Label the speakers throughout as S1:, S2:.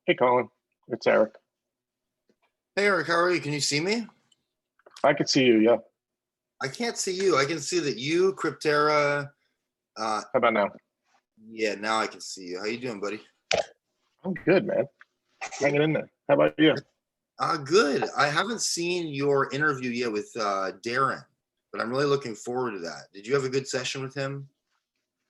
S1: Hey, Colin. It's Eric.
S2: Hey Eric, how are you? Can you see me?
S1: I can see you. Yeah.
S2: I can't see you. I can see that you, Cryptera. Uh,
S1: How about now?
S2: yeah, now I can see you. How you doing, buddy?
S1: I'm good, man. Hanging in there. How about you?
S2: Good. I haven't seen your interview yet with Darren, but I'm really looking forward to that. Did you have a good session with him?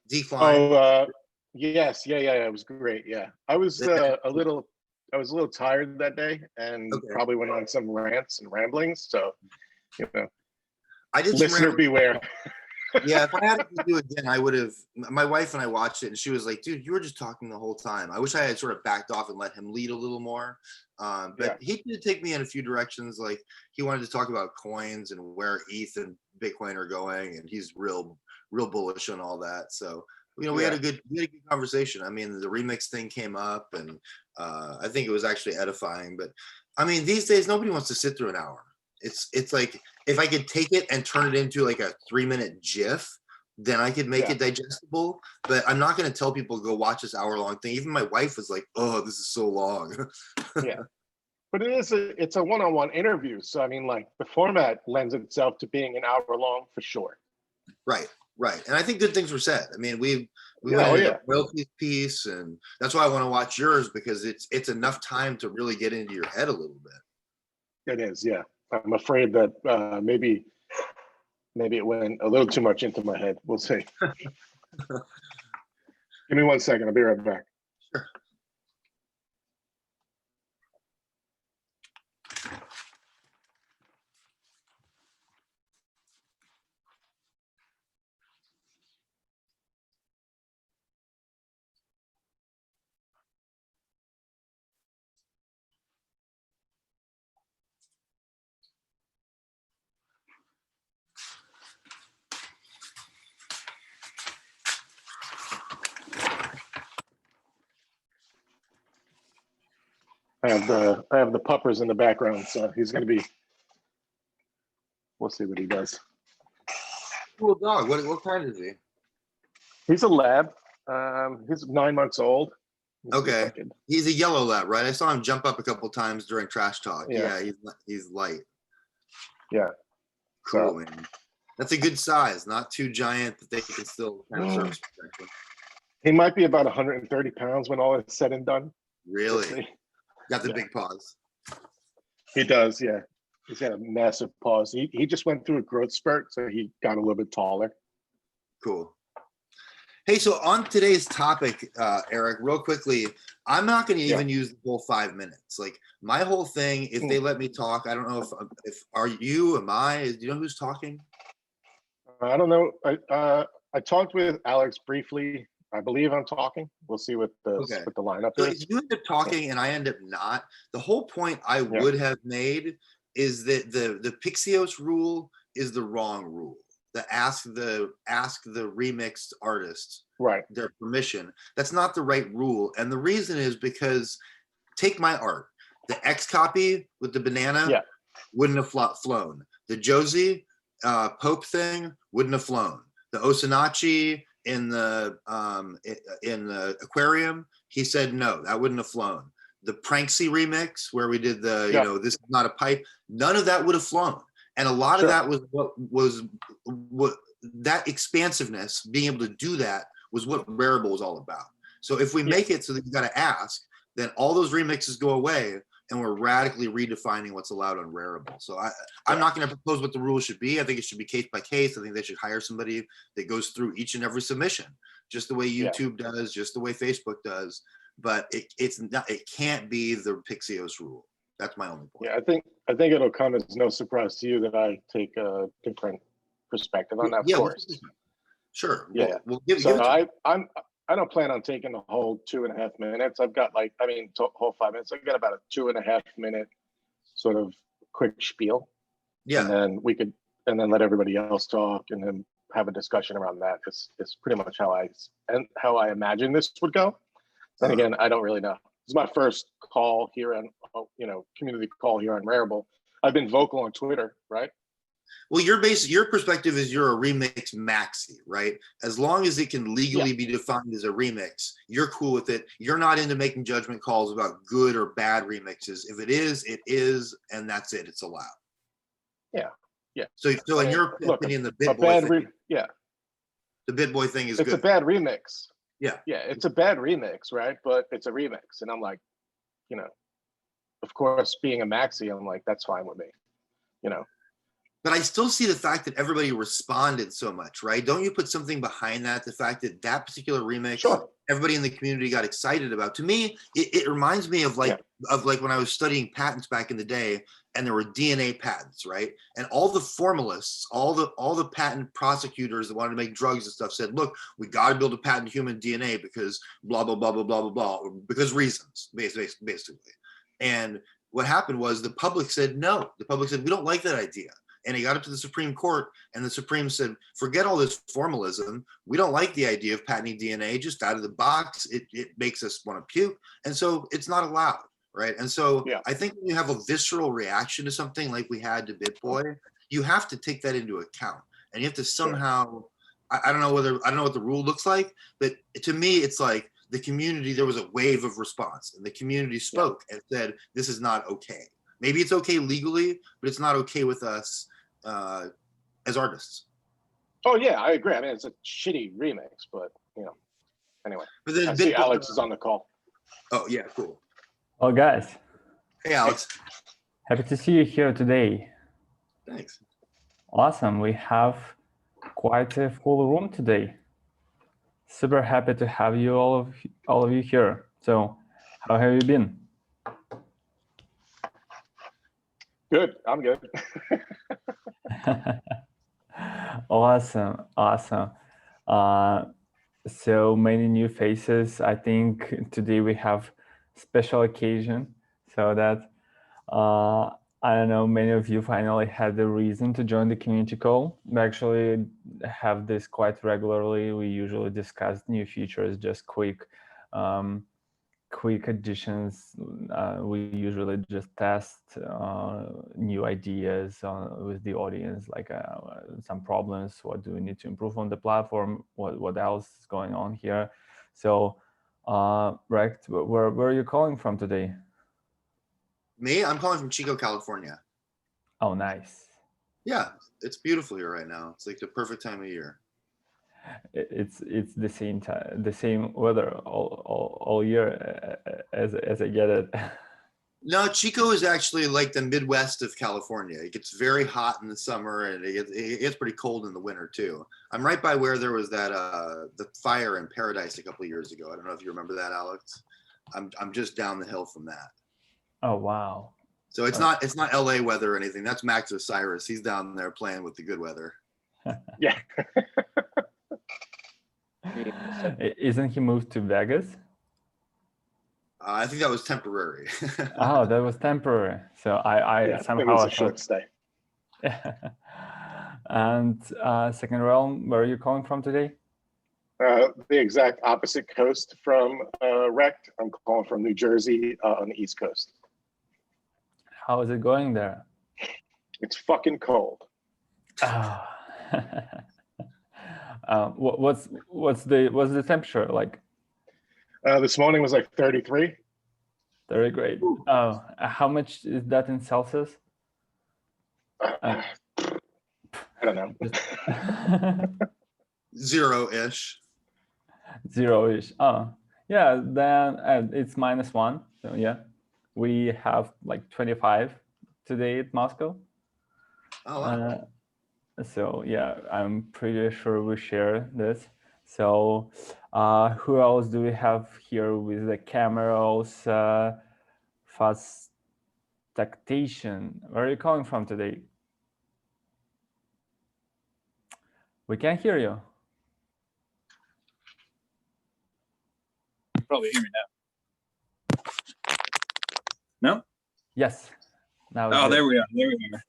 S2: Decline.
S1: Oh, yes. Yeah. It was great. Yeah. I was a little tired that day and
S2: Okay.
S1: probably went on some rants and ramblings. So, you know,
S2: I did some
S1: listener beware.
S2: Yeah, if I had to do it again, I would have. My wife and I watched it, and she was like, "Dude, you were just talking the whole time." I wish I had sort of backed off and let him lead a little more.
S1: Yeah.
S2: But he did take me in a few directions. Like he wanted to talk about coins and where ETH and Bitcoin are going, and he's real bullish on all that. So we had
S1: Yeah.
S2: a good conversation. I mean, the remix thing came up, and I think it was actually edifying. But I mean, these days nobody wants to sit through an hour. It's like if I could take it and turn it into like a 3-minute GIF, then I could make
S1: Yeah.
S2: it digestible. But I'm not going to tell people to go watch this hour-long thing. Even my wife was like, "Oh, this is so long."
S1: Yeah. But it's a one-on-one interview. So, I mean, like the format lends itself to being an hour long for sure.
S2: Right, right. And I think good things were said. I mean, we
S1: Yeah.
S2: went
S1: Oh,
S2: into
S1: yeah.
S2: the royalties piece, and that's why I want to watch yours because it's enough time to really get into your head a little bit.
S1: It is. Yeah. I'm afraid that maybe it went a little too much into my head. We'll see. Give me 1 second. I'll be right back.
S2: Sure.
S1: I have the puppers in the background, so he's gonna be. We'll see what he does.
S2: Cool dog. What kind is he?
S1: He's a lab. He's 9 months old.
S2: Okay. He's a yellow lab, right? I saw him jump up a couple times during trash talk.
S1: Yeah.
S2: Yeah, he's light.
S1: Yeah.
S2: Cool,
S1: So,
S2: man. That's a good size, not too giant that they can still kind of surface protection.
S1: he might be about 130 pounds when all is said and done. We'll
S2: Really?
S1: see.
S2: Got the
S1: Yeah.
S2: big paws.
S1: He does. Yeah. He's got a massive paws. He just went through a growth spurt, so he got a little bit taller.
S2: Cool. Hey, so on today's topic, Eric, real quickly, I'm not going to even use the whole 5 minutes. Like my whole thing, if they let me talk, I don't know if are you, am I? Do you know who's talking?
S1: I don't know. I talked with Alex briefly. I believe I'm talking. We'll see what the lineup
S2: So
S1: is.
S2: if you end up talking and I end up not, the whole point I would have made is that the Pixios rule is the wrong rule. The ask the remixed artist their permission. That's not the right rule. And the reason is because take my art. The X copy with the banana wouldn't have flown. The Josie Pope thing wouldn't have flown. The Osinachi in the aquarium, he said no, that wouldn't have flown. The Pranksy remix where we did the this is not a pipe, none of that would have flown. And a lot of that what that expansiveness, being able to do that was what Rarible was all about. So if we make it so that you got to ask, then all those remixes go away and we're radically redefining what's allowed on Rarible. So I'm not going to propose what the rules should be. I think it should be case by case. I think they should hire somebody that goes through each and every submission, just the way YouTube does, just the way Facebook does. But it can't be the Pixios rule. That's my only point.
S1: Yeah, I think it'll come as no surprise to you that I take a different perspective on that. Of course.
S2: Sure.
S1: Yeah.
S2: We'll give
S1: so
S2: it
S1: I don't plan on taking the whole 2.5 minutes. I've got whole 5 minutes. I've got about a 2.5 minute sort of quick spiel.
S2: Yeah.
S1: And then let everybody else talk and then have a discussion around that. It's pretty much how I imagine this would go. And again, I don't really know. This is my first call here on, community call here on Rarible. I've been vocal on Twitter, right?
S2: Well, your perspective is you're a remix maxi, right? As long as it can legally be defined as a remix, you're cool with it. You're not into making judgment calls about good or bad remixes. If it is, and that's it. It's allowed.
S1: Yeah. Yeah.
S2: So in your opinion, the Bit Boy thing, the Bit Boy thing is
S1: it's
S2: good.
S1: a bad remix.
S2: Yeah.
S1: Yeah, it's a bad remix, right? But it's a remix. And I'm like, you know, of course, being a maxi, I'm like, that's fine with me, you know.
S2: But I still see the fact that everybody responded so much, right? Don't you put something behind that? The fact that that particular remix, everybody in the community got excited about. To me, it reminds me of like when I was studying patents back in the day, and there were DNA patents, right? And all the formalists, all the patent prosecutors that wanted to make drugs and stuff said, look, we got to build a patent human DNA because blah blah blah blah blah blah blah, because reasons, basically. And what happened was the public said no. The public said we don't like that idea. And he got up to the Supreme Court, and the Supreme said, forget all this formalism. We don't like the idea of patenting DNA just out of the box. It makes us want to puke. And so it's not allowed, right? And so I think when you have a visceral reaction to something like we had to BitBoy, you have to take that into account. And you have to somehow, I don't know what the rule looks like, but to me, it's like the community, there was a wave of response, and the community spoke and said, this is not okay. Maybe it's okay legally, but it's not okay with us as artists.
S1: Oh yeah, I agree. I mean, it's a shitty remix, but you know, anyway.
S2: But then
S1: I see Alex is on the call.
S2: Oh yeah, cool.
S3: Oh guys.
S2: Hey Alex.
S3: Happy to see you here today.
S2: Thanks.
S3: Awesome. We have quite a full room today. Super happy to have you all of you here. So, how have you been?
S1: Good. I'm good.
S3: Awesome. So many new faces. I think today we have special occasion, so that I don't know, many of you finally had the reason to join the community call. We actually have this quite regularly. We usually discuss new features, just quick additions. We usually just test new ideas with the audience, like some problems, what do we need to improve on the platform, what else is going on here. So Rex, where are you calling from today?
S2: Me? I'm calling from Chico, California.
S3: Oh, nice.
S2: Yeah, it's beautiful here right now. It's like the perfect time of year.
S3: It's the same time, the same weather all year as I get it.
S2: No, Chico is actually like the Midwest of California. It gets very hot in the summer, and it gets pretty cold in the winter too. I'm right by where there was that the fire in Paradise a couple of years ago. I don't know if you remember that, Alex. I'm just down the hill from that.
S3: Oh wow!
S2: So it's not LA weather or anything. That's Max Osiris. He's down there playing with the good weather.
S1: Yeah.
S3: Isn't he moved to Vegas?
S2: I think that was temporary.
S3: Oh, that was temporary. So I somehow
S1: it was a short stay.
S3: And second realm, where are you calling from today?
S1: The exact opposite coast from Rect. I'm calling from New Jersey on the East Coast.
S3: How is it going there?
S1: It's fucking cold.
S3: Oh. What's the temperature like?
S1: This morning was like 33.
S3: Very great. Oh, how much is that in Celsius?
S1: I don't know.
S2: Zero-ish.
S3: Zero-ish. Oh, yeah. Then it's -1. So yeah, we have like 25 today at Moscow.
S2: Oh wow.
S3: So yeah, I'm pretty sure we share this. So who else do we have here with the cameras? Fast tactation. Where are you calling from today? We can't hear you.
S4: Probably hear me now. No?
S3: Yes. Now.
S4: Oh, there we are. There we are.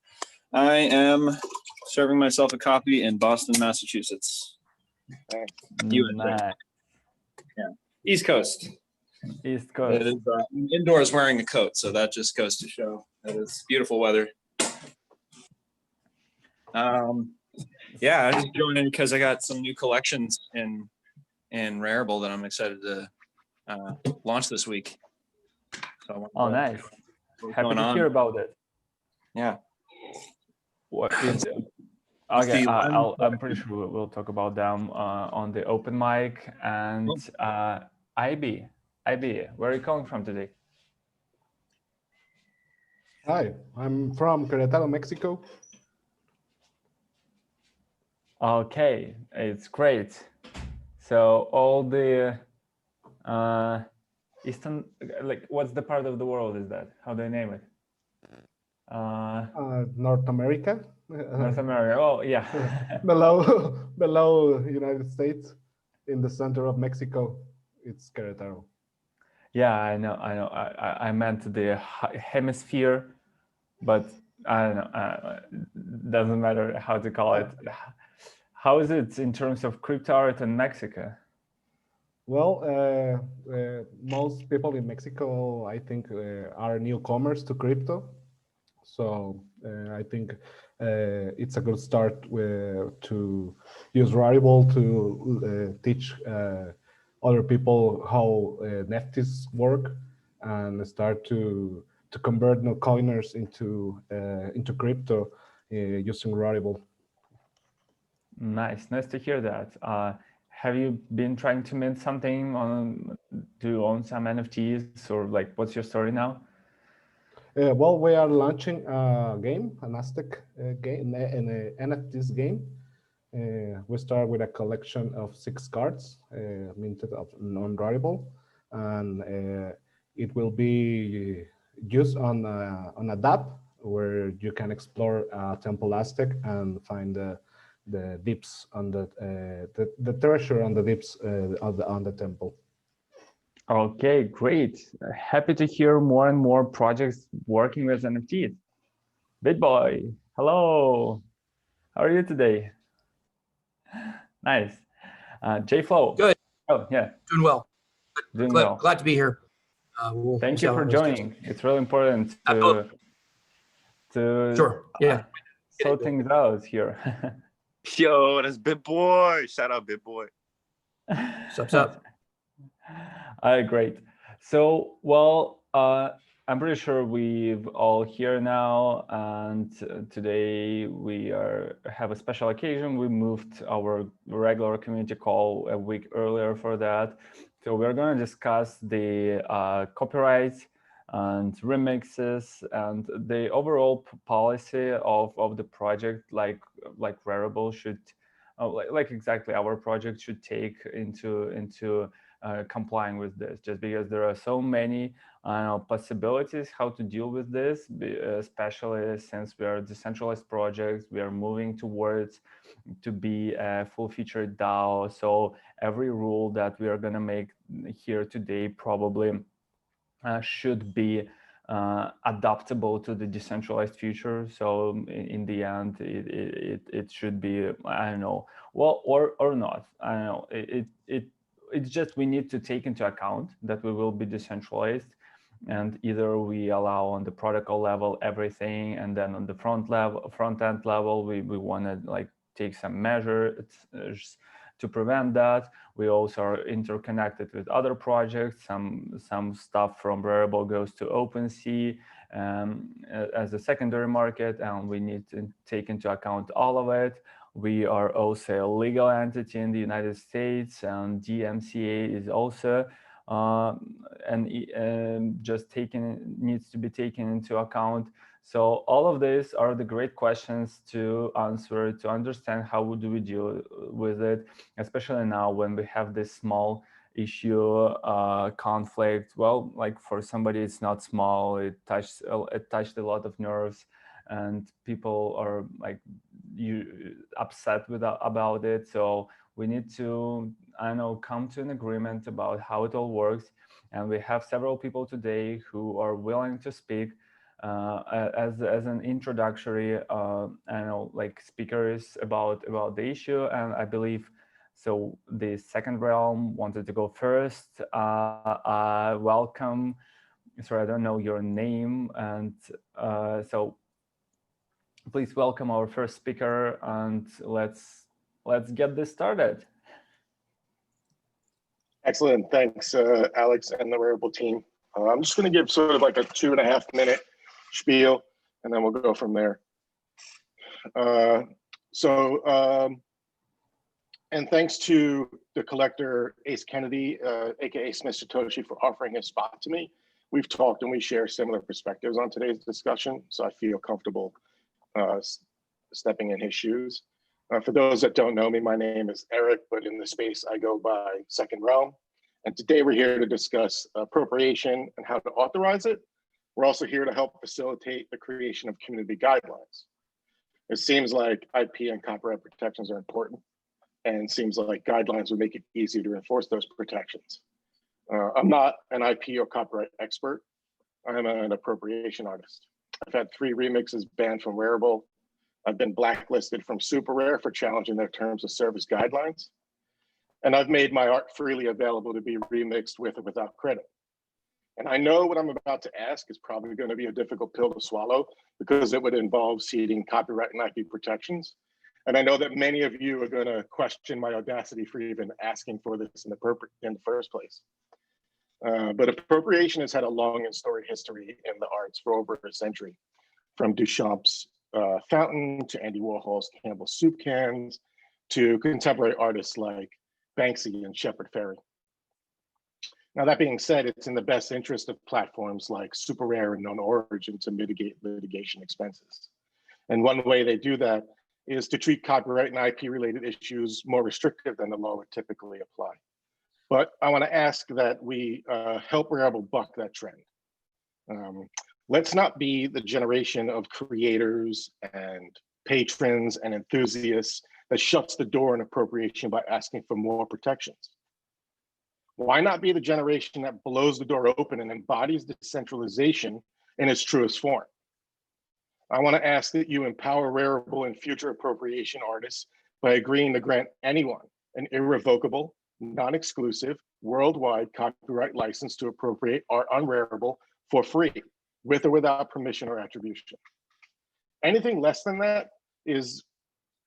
S4: I am serving myself a coffee in Boston, Massachusetts. USA.
S3: Nice.
S4: Yeah. East Coast.
S3: East Coast.
S4: It is, indoors wearing a coat, so that just goes to show that it's beautiful weather. Yeah, I just joined in because I got some new collections in Rarible that I'm excited to launch this week. So I wanted
S3: Oh,
S4: to-
S3: nice.
S4: what's
S3: Happy
S4: going
S3: to
S4: on?
S3: hear about it.
S4: Yeah.
S3: What is
S4: What's
S3: okay?
S4: the one-
S3: I'm pretty sure we'll talk about them on the open mic. And IB, where are you calling from today?
S5: Hi, I'm from Querétaro, Mexico.
S3: Okay, it's great. So all the eastern, like, what's the part of the world is that? How do I name it?
S5: North America.
S3: North America. Oh, yeah.
S5: below United States, in the center of Mexico, it's Querétaro.
S3: Yeah, I know. I meant the hemisphere, but I don't know. Doesn't matter how to call it. How is it in terms of crypto art in Mexico?
S5: Well, most people in Mexico, I think, are newcomers to crypto. So I think it's a good start to use Rarible to teach other people how NFTs work and start to convert no coiners into crypto using Rarible.
S3: Nice to hear that. Have you been trying to mint something on? Do you own some NFTs, or like, what's your story now?
S5: Well, we are launching a game, an Aztec game, an NFTs game. We start with a collection of 6 cards minted on Rarible, and it will be used on a dApp where you can explore Temple Aztec and find the dips on the treasure on the dips on the temple.
S3: Okay, great. Happy to hear more and more projects working with NFTs. BitBoy, hello. How are you today? Nice. JFlow.
S6: Good.
S3: Oh, yeah.
S6: Doing well.
S3: Doing well.
S6: Glad to be here.
S3: Thank you for joining. It's really important to
S6: Sure. Yeah.
S3: sort things out here.
S7: Yo, that's BitBoy. Shout out BitBoy.
S6: Sups up.
S3: Great. So, well, I'm pretty sure we've all here now, and today we have a special occasion. We moved our regular community call a week earlier for that. So we're going to discuss the copyrights and remixes and the overall policy of the project, like Rarible should, like exactly our project should take into complying with this, just because there are so many possibilities how to deal with this, especially since we are a decentralized projects. We are moving towards to be a full-featured DAO. So every rule that we are going to make here today probably should be adaptable to the decentralized future. So in the end, it should be, I don't know, well, or not. I don't know. It's just we need to take into account that we will be decentralized, and either we allow on the protocol level everything, and then on the front end level, we want to like take some measures to prevent that. We also are interconnected with other projects. Some stuff from Rarible goes to OpenSea as a secondary market, and we need to take into account all of it. We are also a legal entity in the United States, and DMCA is also just needs to be taken into account. So all of these are the great questions to answer, to understand how do we deal with it, especially now when we have this small issue conflict. Well, like for somebody it's not small, it touched a lot of nerves, and people are like upset about it. So we need to, I don't know, come to an agreement about how it all works. And we have several people today who are willing to speak as an introductory, I don't know, like speakers about the issue. And I believe so. The Second Realm wanted to go first. Welcome. Sorry, I don't know your name, and so please welcome our first speaker, and let's get this started.
S1: Excellent. Thanks, Alex and the Rarible team. I'm just going to give sort of like a 2.5-minute spiel, and then we'll go from there. And thanks to the collector Ace Kennedy, aka Smith Satoshi, for offering his spot to me. We've talked and we share similar perspectives on today's discussion, so I feel comfortable stepping in his shoes. For those that don't know me, my name is Eric, but in the space I go by Second Realm. And today we're here to discuss appropriation and how to authorize it. We're also here to help facilitate the creation of community guidelines. It seems like IP and copyright protections are important, and it seems like guidelines would make it easier to enforce those protections. I'm not an IP or copyright expert. I'm an appropriation artist. I've had 3 remixes banned from Rarible. I've been blacklisted from Super Rare for challenging their terms of service guidelines. And I've made my art freely available to be remixed with or without credit. And I know what I'm about to ask is probably going to be a difficult pill to swallow because it would involve ceding copyright and IP protections. And I know that many of you are going to question my audacity for even asking for this in the first place. But appropriation has had a long and storied history in the arts for over a century, from Duchamp's Fountain to Andy Warhol's Campbell soup cans to contemporary artists like Banksy and Shepard Fairey. Now, that being said, it's in the best interest of platforms like Super Rare and Known Origin to mitigate litigation expenses. And one way they do that is to treat copyright and IP related issues more restrictive than the law would typically apply. But I want to ask that we help Rarible buck that trend. Let's not be the generation of creators and patrons and enthusiasts that shuts the door on appropriation by asking for more protections. Why not be the generation that blows the door open and embodies decentralization in its truest form? I want to ask that you empower Rarible and future appropriation artists by agreeing to grant anyone an irrevocable, non-exclusive, worldwide copyright license to appropriate art on Rarible for free, with or without permission or attribution. Anything less than that is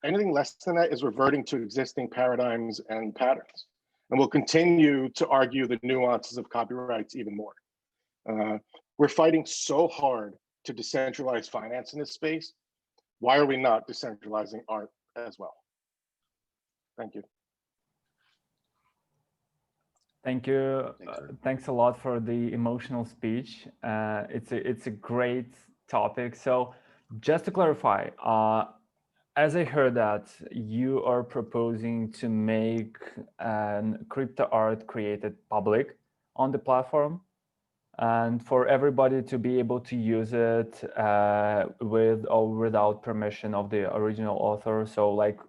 S1: reverting to existing paradigms and patterns, and we'll continue to argue the nuances of copyrights even more. We're fighting so hard to decentralize finance in this space. Why are we not decentralizing art as well? Thank you.
S3: Thank you. Thanks a lot for the emotional speech. It's a great topic. So just to clarify, as I heard that you are proposing to make crypto art created public on the platform and for everybody to be able to use it with or without permission of the original author. So like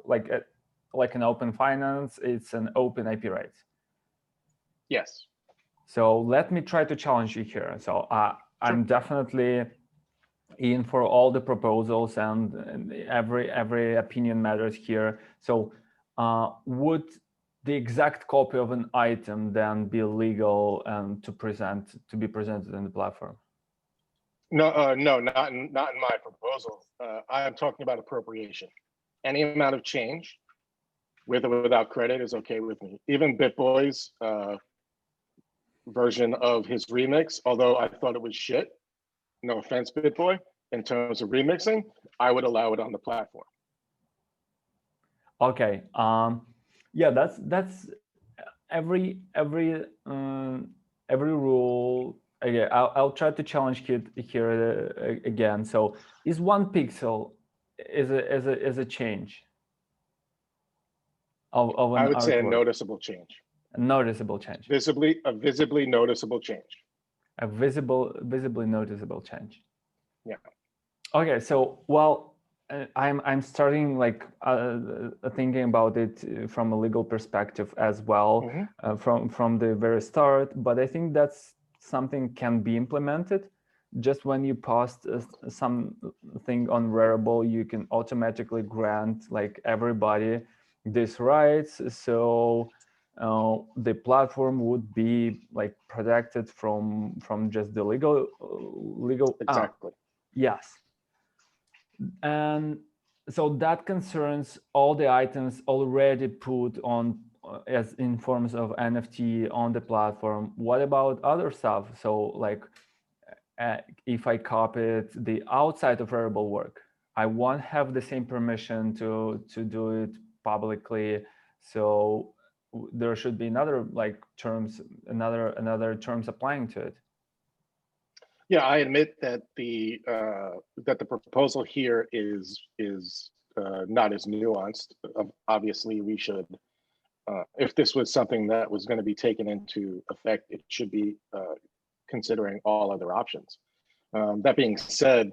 S3: an open finance, it's an open IP rights.
S1: Yes.
S3: So let me try to challenge you here. So I'm definitely in for all the proposals, and every opinion matters here. So would the exact copy of an item then be legal and to be presented in the platform?
S1: No, not in my proposal. I'm talking about appropriation. Any amount of change, with or without credit, is okay with me. Even BitBoy's version of his remix, although I thought it was shit, no offense, BitBoy, in terms of remixing, I would allow it on the platform.
S3: Okay. Yeah, that's every rule. Okay, I'll try to challenge it here again. So, is 1 pixel is a change of an
S1: I would say a
S3: artwork?
S1: noticeable change.
S3: A noticeable change.
S1: A visibly noticeable change.
S3: A visibly noticeable change.
S1: Yeah.
S3: Okay, so well, I'm starting like thinking about it from a legal perspective as well, from the very start. But I think that's something can be implemented. Just when you post something on Rarible, you can automatically grant like everybody these rights. So the platform would be like protected from just the legal.
S1: Exactly.
S3: Yes. And so that concerns all the items already put on as in forms of NFT on the platform. What about other stuff? So like if I copied the outside of Rarible work, I won't have the same permission to do it publicly. So there should be another like terms, another terms applying to it.
S1: Yeah, I admit that the proposal here is not as nuanced. Obviously, we should, if this was something that was going to be taken into effect, it should be considering all other options. That being said,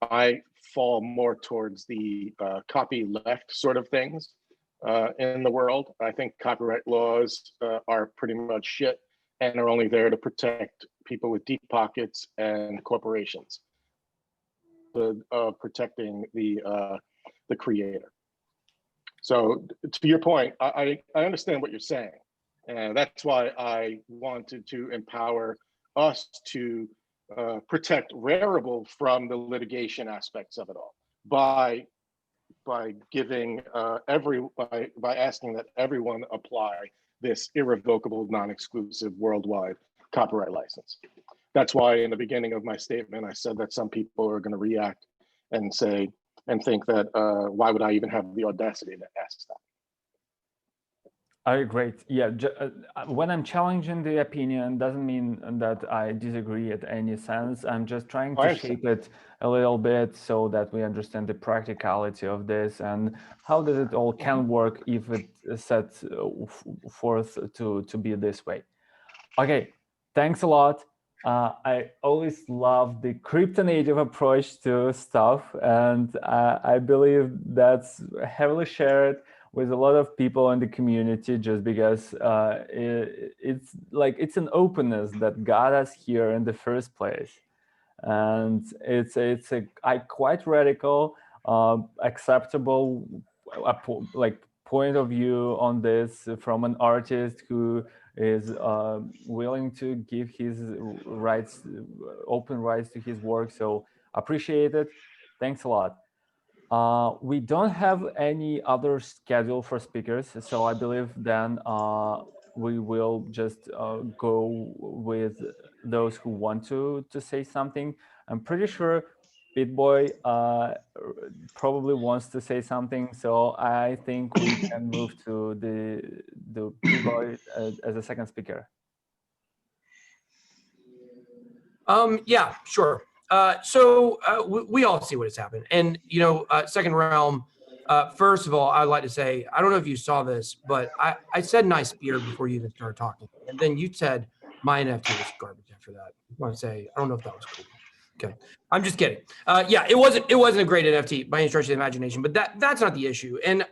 S1: I fall more towards the copy left sort of things in the world. I think copyright laws are pretty much shit and are only there to protect people with deep pockets and corporations, protecting the creator. So to your point, I understand what you're saying, and that's why I wanted to empower us to protect Rarible from the litigation aspects of it all by giving by asking that everyone apply this irrevocable, non-exclusive worldwide copyright license. That's why in the beginning of my statement, I said that some people are going to react and say and think that why would I even have the audacity to ask that?
S3: Great. Yeah, when I'm challenging the opinion, doesn't mean that I disagree at any sense. I'm just trying to shape it a little bit so that we understand the practicality of this and how does it all can work if it sets forth to be this way. Okay, thanks a lot. I always love the crypto native approach to stuff, and I believe that's heavily shared with a lot of people in the community, just because it's like it's an openness that got us here in the first place, and it's a quite radical, acceptable, like point of view on this from an artist who is willing to give his rights, open rights to his work. So appreciate it. Thanks a lot. We don't have any other schedule for speakers, so I believe then we will just go with those who want to say something. I'm pretty sure BitBoy probably wants to say something, so I think we can move to the BitBoy as a second speaker.
S6: Yeah, sure. So we all see what has happened. And, you know, Second Realm, first of all, I'd like to say, I don't know if you saw this, but I said nice beard before you even started talking. And then you said my NFT was garbage after that. I want to say, I don't know if that was cool. Okay. I'm just kidding. Yeah, it wasn't a great NFT by any stretch of the imagination, but that's not the issue. And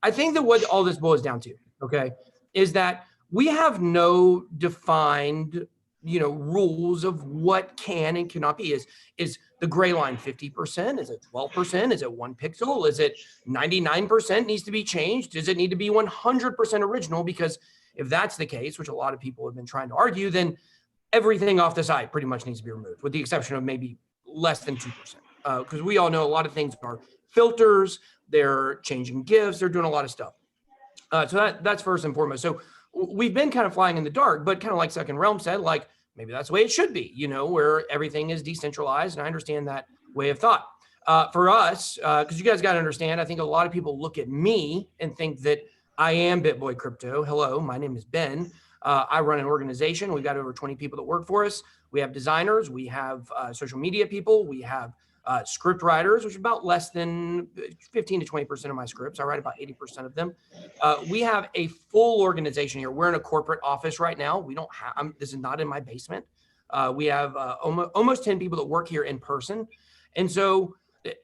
S6: I think that what all this boils down to, okay, is that we have no defined, you know, rules of what can and cannot be. Is the gray line 50%? Is it 12%? Is it 1 pixel? Is it 99% needs to be changed? Does it need to be 100% original? Because if that's the case, which a lot of people have been trying to argue, then everything off the site pretty much needs to be removed, with the exception of maybe less than 2%. Because we all know a lot of things are filters, they're changing GIFs, they're doing a lot of stuff. So that's first and foremost. So we've been kind of flying in the dark, but kind of like Second Realm said, like, maybe that's the way it should be, you know, where everything is decentralized. And I understand that way of thought. For us, because you guys got to understand, I think a lot of people look at me and think that I am BitBoy Crypto. Hello, my name is Ben. I run an organization. We've got over 20 people that work for us. We have designers. We have social media people. We have script writers, which is about less than 15 to 20% of my scripts. I write about 80% of them. We have a full organization here. We're in a corporate office right now. We don't have, this is not in my basement. We have almost 10 people that work here in person. And so,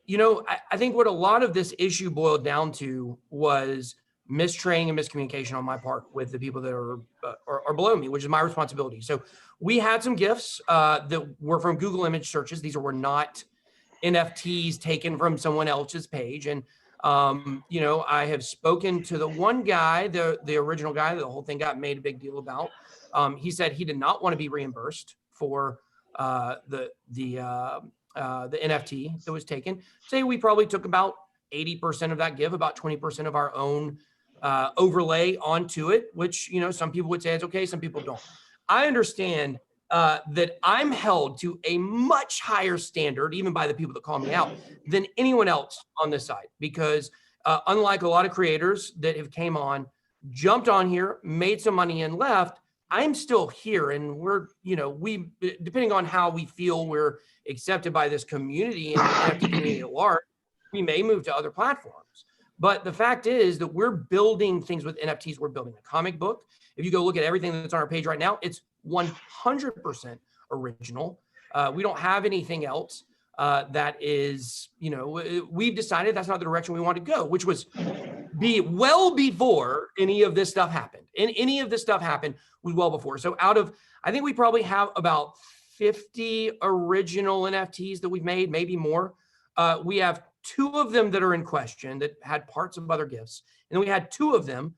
S6: you know, I think what a lot of this issue boiled down to was mistraining and miscommunication on my part with the people that are below me, which is my responsibility. So we had some GIFs that were from Google image searches. These were not NFTs taken from someone else's page. And, you know, I have spoken to the one guy, the original guy that the whole thing got made a big deal about. He said he did not want to be reimbursed for the the NFT that was taken. Say we probably took about 80% of that give, about 20% of our own overlay onto it, which, you know, some people would say it's okay, some people don't. I understand that I'm held to a much higher standard, even by the people that call me out, than anyone else on this side, because unlike a lot of creators that have came on, jumped on here, made some money and left, I'm still here. And we're, you know, we, depending on how we feel we're accepted by this community and the NFT community at large, we may move to other platforms. But the fact is that we're building things with NFTs. We're building a comic book. If you go look at everything that's on our page right now, it's 100% original. We don't have anything else that is, you know, we've decided that's not the direction we want to go, which was well before any of this stuff happened. And any of this stuff happened was well before. So out of, I think we probably have about 50 original NFTs that we've made, maybe more. We have 2 of them that are in question that had parts of other gifts. And then we had 2 of them,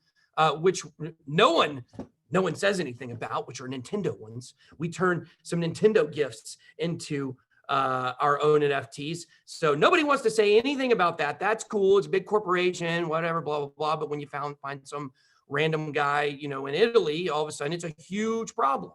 S6: which no one says anything about, which are Nintendo ones. We turned some Nintendo gifts into our own NFTs. So nobody wants to say anything about that. That's cool. It's a big corporation, whatever, blah, blah, blah. But when you find some random guy, you know, in Italy, all of a sudden it's a huge problem,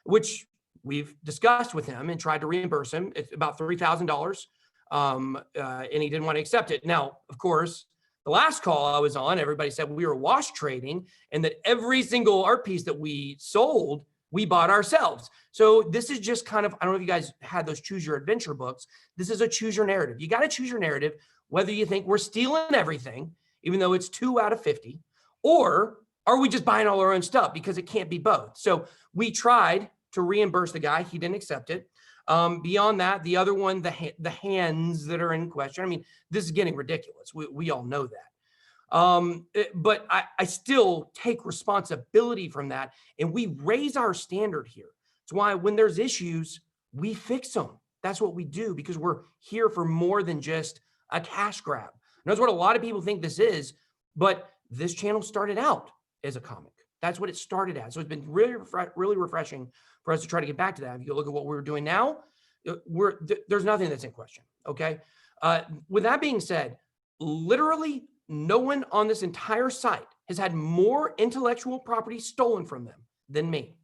S6: which we've discussed with him and tried to reimburse him. It's about $3,000. And he didn't want to accept it. Now, of course, the last call I was on, everybody said we were wash trading and that every single art piece that we sold, we bought ourselves. So this is just kind of, I don't know if you guys had those choose your adventure books. This is a choose your narrative. You got to choose your narrative, whether you think we're stealing everything, even though it's 2 out of 50, or are we just buying all our own stuff, because it can't be both. So we tried to reimburse the guy. He didn't accept it. Beyond that, the other one, the hands that are in question, I mean, this is getting ridiculous. We all know that. But I still take responsibility from that, and we raise our standard here. It's why when there's issues, we fix them. That's what we do, because we're here for more than just a cash grab. And that's what a lot of people think this is, but this channel started out as a comic. That's what it started as. So it's been really refreshing for us to try to get back to that. If you look at what we're doing now, there's nothing that's in question, okay? With that being said, literally no one on this entire site has had more intellectual property stolen from them than me.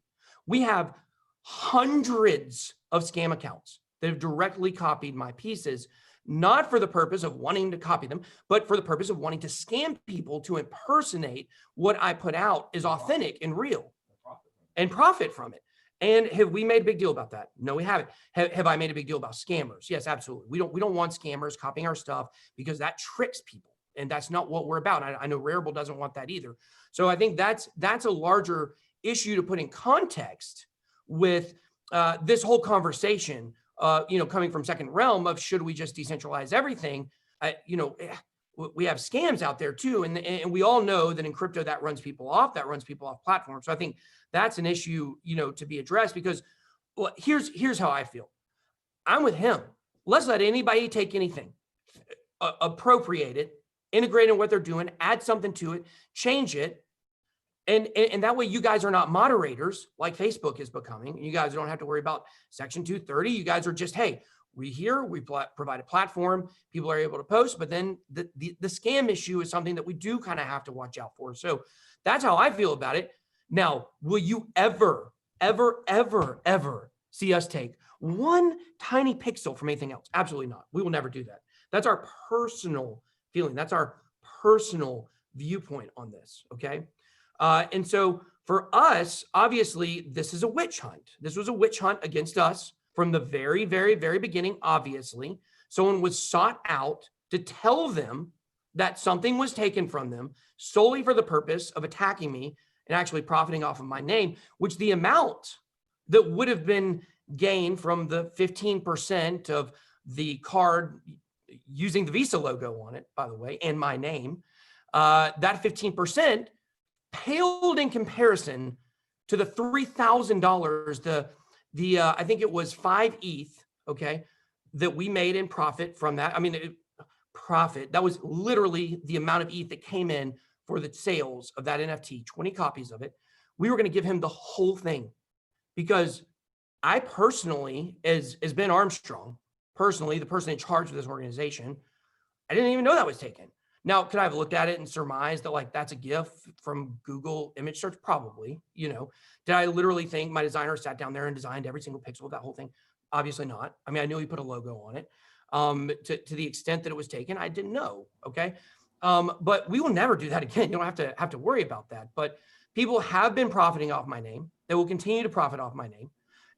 S6: We have hundreds of scam accounts that have directly copied my pieces, not for the purpose of wanting to copy them, but for the purpose of wanting to scam people to impersonate what I put out is authentic and real and profit from it. And have we made a big deal about that? No, we haven't. Have I made a big deal about scammers? Yes, absolutely. We don't want scammers copying our stuff, because that tricks people. And that's not what we're about. I know Rarible doesn't want that either. So I think that's a larger issue to put in context with this whole conversation, you know, coming from Second Realm of should we just decentralize everything? You know, we have scams out there too. And we all know that in crypto that runs people off platforms. So I think that's an issue, you know, to be addressed, because well, here's how I feel. I'm with him. Let's let anybody take anything, appropriate it, integrate in what they're doing, add something to it, change it. And that way you guys are not moderators like Facebook is becoming. You guys don't have to worry about Section 230. You guys are just, hey, we provide a platform, people are able to post, but then the scam issue is something that we do kind of have to watch out for. So that's how I feel about it. Now, will you ever see us take one tiny pixel from anything else? Absolutely not. We will never do that. That's our personal feeling. That's our personal viewpoint on this, okay? And so for us, obviously, this is a witch hunt. This was a witch hunt against us from the very, very, very beginning, obviously. Someone was sought out to tell them that something was taken from them solely for the purpose of attacking me and actually profiting off of my name, which the amount that would have been gained from the 15% of the card using the Visa logo on it, by the way, and my name, that 15% paled in comparison to the $3,000, I think it was 5 ETH, okay, that we made in profit from that. I mean, profit, that was literally the amount of ETH that came in for the sales of that NFT, 20 copies of it. We were going to give him the whole thing, because I personally, as Ben Armstrong, personally, the person in charge of this organization, I didn't even know that was taken. Now, could I have looked at it and surmised that like that's a GIF from Google image search? Probably, Did I literally think my designer sat down there and designed every single pixel of that whole thing? Obviously not. I mean, I knew he put a logo on it. To the extent that it was taken, I didn't know. Okay. But we will never do that again. You don't have to worry about that. But people have been profiting off my name. They will continue to profit off my name.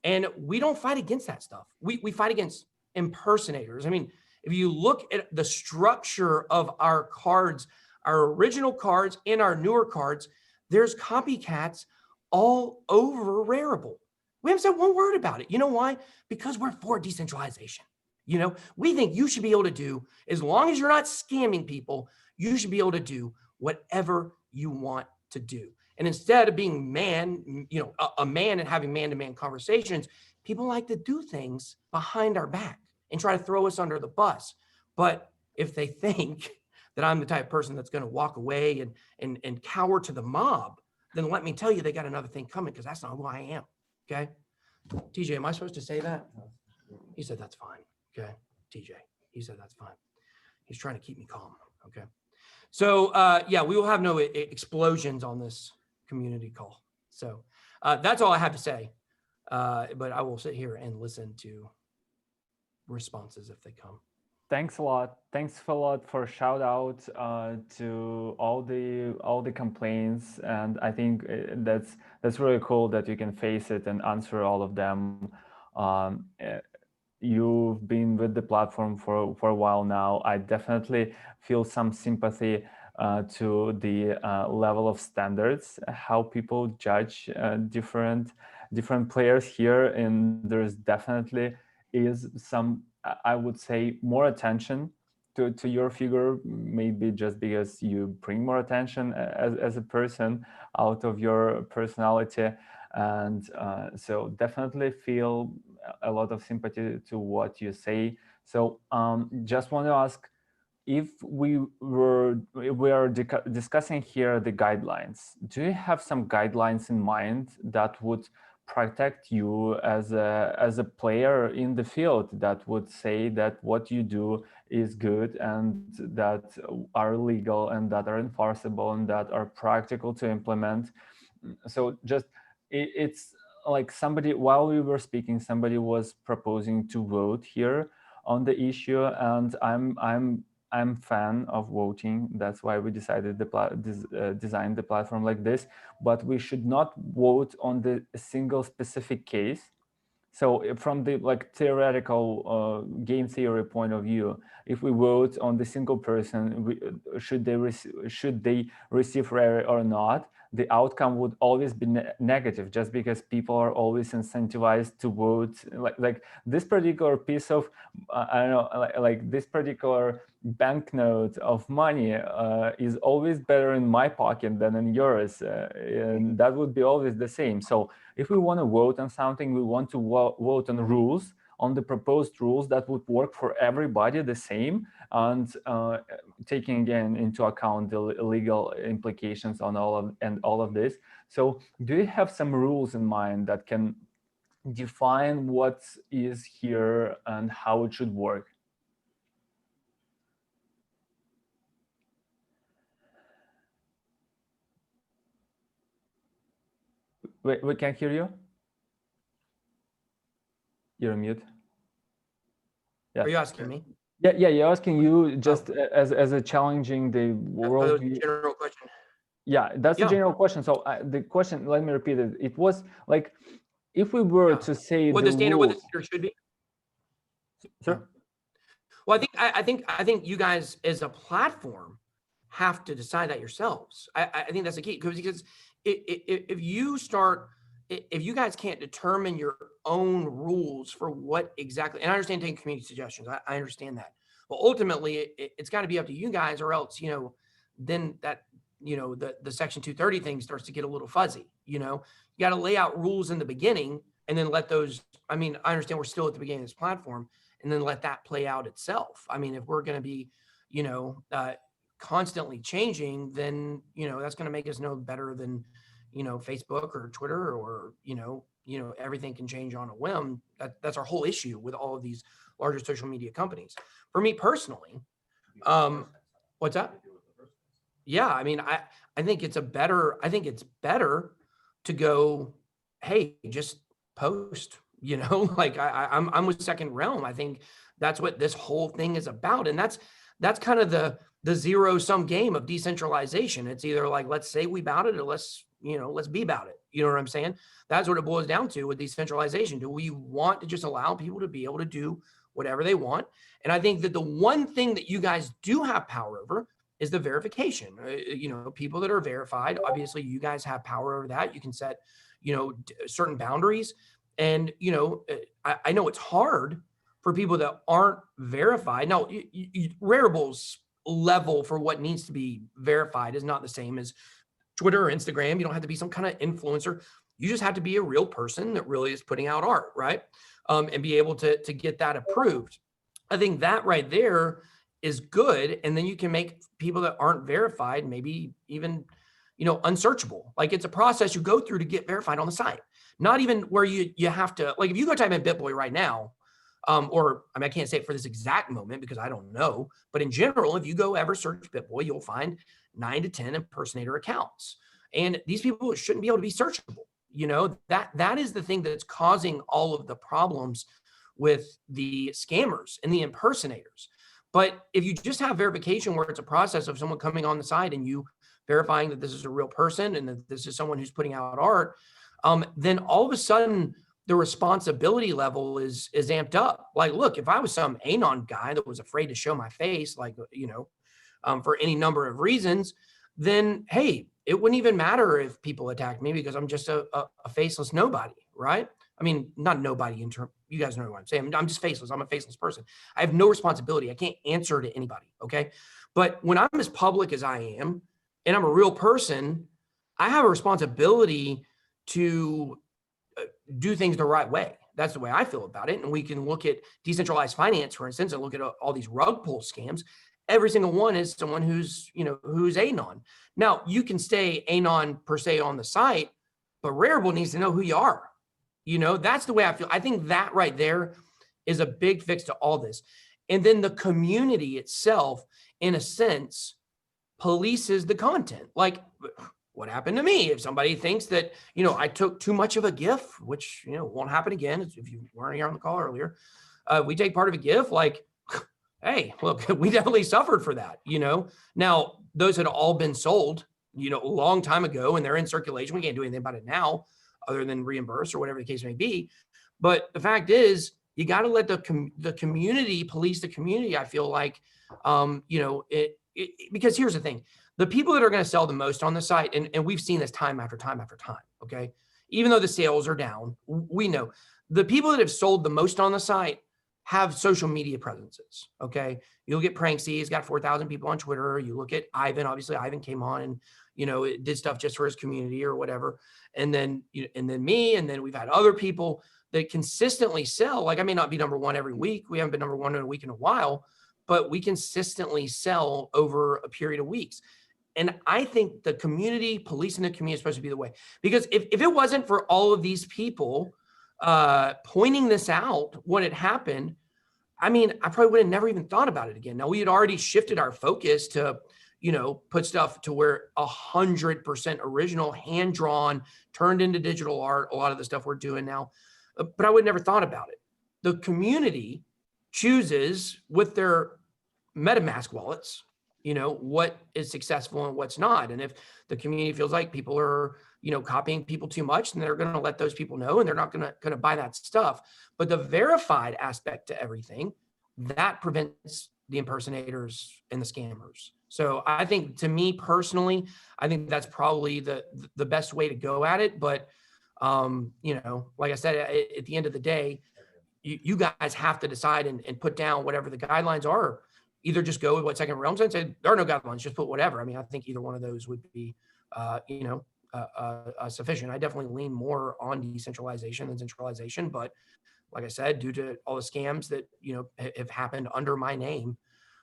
S6: And we don't fight against that stuff. We fight against impersonators. I mean, if you look at the structure of our cards, our original cards and our newer cards, there's copycats all over Rarible. We haven't said one word about it. You know why? Because we're for decentralization. We think you should be able to do, as long as you're not scamming people, you should be able to do whatever you want to do. And instead of being a man and having man-to-man conversations, people like to do things behind our back and try to throw us under the bus. But if they think that I'm the type of person that's going to walk away and cower to the mob, then let me tell you, they got another thing coming, because that's not who I am. Okay. TJ, am I supposed to say that? He said, that's fine. Okay. TJ, he said, that's fine. He's trying to keep me calm. Okay. So yeah, we will have no explosions on this community call. So that's all I have to say. But I will sit here and listen to responses if they come.
S3: Thanks a lot. Thanks a lot for shout out to all the complaints, and I think that's really cool that you can face it and answer all of them. You've been with the platform for a while now. I definitely feel some sympathy to the level of standards, how people judge different players here, and there's definitely is some, I would say, more attention to your figure, maybe just because you bring more attention as a person out of your personality. And so definitely feel a lot of sympathy to what you say. So just want to ask, if we are discussing here the guidelines, do you have some guidelines in mind that would protect you as a player in the field, that would say that what you do is good and that are legal and that are enforceable and that are practical to implement? So just it's like somebody, while we were speaking, somebody was proposing to vote here on the issue, and I'm fan of voting. That's why we decided to design the platform like this. But we should not vote on the single specific case. So from the theoretical game theory point of view, if we vote on the single person, should they receive rare or not, the outcome would always be negative, just because people are always incentivized to vote. Like this particular piece of, I don't know, like this particular banknote of money is always better in my pocket than in yours, and that would be always the same. So if we want to vote on something, we want to vote on rules, on the proposed rules that would work for everybody the same, and taking again into account the legal implications on all of this. So do you have some rules in mind that can define what is here and how it should work? We can't hear you. You're on mute.
S6: Yes. Are you asking me?
S3: Yeah, you're asking you just as a challenging the world.
S6: General question.
S3: Yeah, that's a general question. So the question, let me repeat it. It was like, if we were to say
S6: what the standard should be.
S3: Sure.
S6: Well, I think you guys as a platform have to decide that yourselves. I think that's the key, because if you guys can't determine your own rules for what exactly, and I understand taking community suggestions, I understand that, but ultimately it's got to be up to you guys, or else, then that, the Section 230 thing starts to get a little fuzzy. You got to lay out rules in the beginning and then let those, I understand we're still at the beginning of this platform, and then let that play out itself. If we're going to be, constantly changing, then, that's going to make us no better than, Facebook or Twitter or, you know, everything can change on a whim. That's our whole issue with all of these larger social media companies. For me personally, what's that? Yeah, I mean, I think it's better to go, hey, just post, you know, like I'm with Second Realm. I think that's what this whole thing is about. And that's kind of the zero sum game of decentralization. It's either like, let's say we about it, or let's be about it. You know what I'm saying? That's what it boils down to with decentralization. Do we want to just allow people to be able to do whatever they want? And I think that the one thing that you guys do have power over is the verification. You know, people that are verified, obviously you guys have power over that. You can set, you know, certain boundaries. And, you know, I know it's hard for people that aren't verified. Now, Rarible's level for what needs to be verified is not the same as Twitter or Instagram. You don't have to be some kind of influencer. You just have to be a real person that really is putting out art, right? And be able to get that approved. I think that right there is good. And then you can make people that aren't verified, maybe even, you know, unsearchable. Like it's a process you go through to get verified on the site. Not even where you have to, like if you go type in BitBoy right now, or I mean, I can't say it for this exact moment because I don't know, but in general, if you go ever search BitBoy, you'll find 9 to 10 impersonator accounts. And these people shouldn't be able to be searchable. You know, that is the thing that's causing all of the problems with the scammers and the impersonators. But if you just have verification where it's a process of someone coming on the site and you verifying that this is a real person and that this is someone who's putting out art, then all of a sudden the responsibility level is amped up. Like, look, if I was some Anon guy that was afraid to show my face, like, you know, for any number of reasons, then, hey, it wouldn't even matter if people attacked me because I'm just a faceless nobody, right? I mean, not nobody in term, you guys know what I'm saying. I'm just faceless. I'm a faceless person. I have no responsibility. I can't answer to anybody, okay? But when I'm as public as I am, and I'm a real person, I have a responsibility to do things the right way. That's the way I feel about it. And we can look at decentralized finance, for instance, and look at all these rug pull scams. Every single one is someone who's, you know, who's Anon. Now, you can stay Anon per se on the site, but Rarible needs to know who you are. You know, that's the way I feel. I think that right there is a big fix to all this. And then the community itself, in a sense, polices the content. Like, what happened to me? If somebody thinks that, you know, I took too much of a GIF, which, you know, won't happen again. If you weren't here on the call earlier, we take part of a GIF, like, hey, look, we definitely suffered for that, you know. Now, those had all been sold, you know, a long time ago, and they're in circulation. We can't do anything about it now other than reimburse or whatever the case may be. But the fact is, you got to let the community police the community, I feel like, you know, because here's the thing. The people that are going to sell the most on the site, and we've seen this time after time after time, okay? Even though the sales are down, we know the people that have sold the most on the site have social media presences, okay? You'll get Pranksy, he's got 4,000 people on Twitter. You look at Ivan, obviously Ivan came on and, you know, it did stuff just for his community or whatever. And then me, and then we've had other people that consistently sell. Like I may not be number one every week. We haven't been number one in a week in a while, but we consistently sell over a period of weeks. And I think the community, policing the community is supposed to be the way. Because if it wasn't for all of these people pointing this out, what had happened, I mean, I probably would have never even thought about it again. Now, we had already shifted our focus to, you know, put stuff to where 100% original, hand-drawn, turned into digital art, a lot of the stuff we're doing now. But I would never thought about it. The community chooses with their MetaMask wallets, you know, what is successful and what's not. And if the community feels like people are, you know, copying people too much, then they're going to let those people know, and they're not going to buy that stuff. But the verified aspect to everything, that prevents the impersonators and the scammers. So I think, to me personally, I think that's probably the best way to go at it. But, you know, like I said, at the end of the day, you guys have to decide and put down whatever the guidelines are. Either just go with what Second Realm said and say, there are no guidelines, just put whatever. I mean, I think either one of those would be, you know, sufficient. I definitely lean more on decentralization than centralization. But like I said, due to all the scams that, you know, have happened under my name,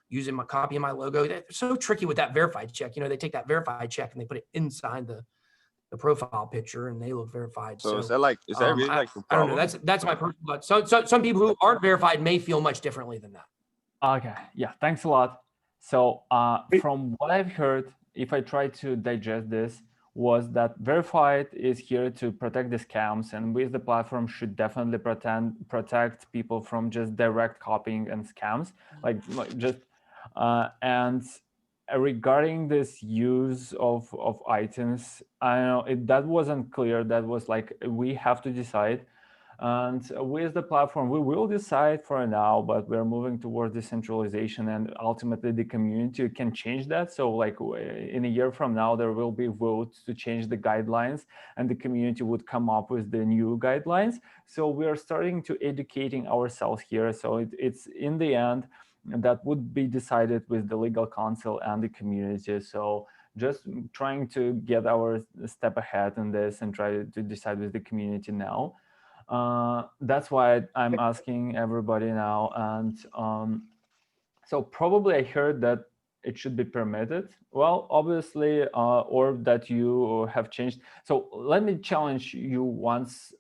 S6: using my copy of my logo, they're so tricky with that verified check. You know, they take that verified check and they put it inside the the profile picture and they look verified.
S7: So is that like, is that really like the
S6: I don't know.
S7: problem?
S6: That's my personal thought. So some people who aren't verified may feel much differently than that.
S3: Okay, yeah, thanks a lot. So from what I've heard, if I try to digest this, was that verified is here to protect the scams, and with the platform should definitely protect people from just direct copying and scams, like just and regarding this use of items, I know that wasn't clear. That was like we have to decide. And with the platform, we will decide for now, but we're moving towards decentralization, and ultimately the community can change that. So like in a year from now, there will be votes to change the guidelines, and the community would come up with the new guidelines. So we are starting to educating ourselves here. So it's in the end, that would be decided with the legal council and the community. So just trying to get our step ahead in this and try to decide with the community now. That's why I'm asking everybody now. And so probably I heard that it should be permitted. Well, obviously, or that you have changed. So let me challenge you once,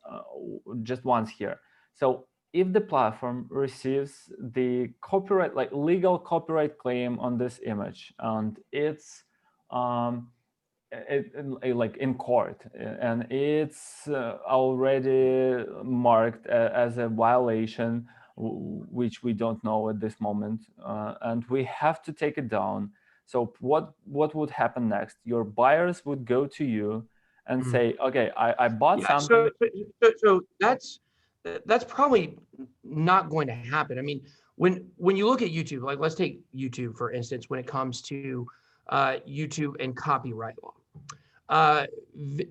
S3: just once here. So if the platform receives the copyright, like legal copyright claim on this image, and it's like in court, and it's already marked as a violation, which we don't know at this moment, and we have to take it down. So what would happen next? Your buyers would go to you and say, okay, I bought something.
S6: So that's probably not going to happen. I mean, when you look at YouTube, like let's take YouTube for instance, when it comes to YouTube and copyright law,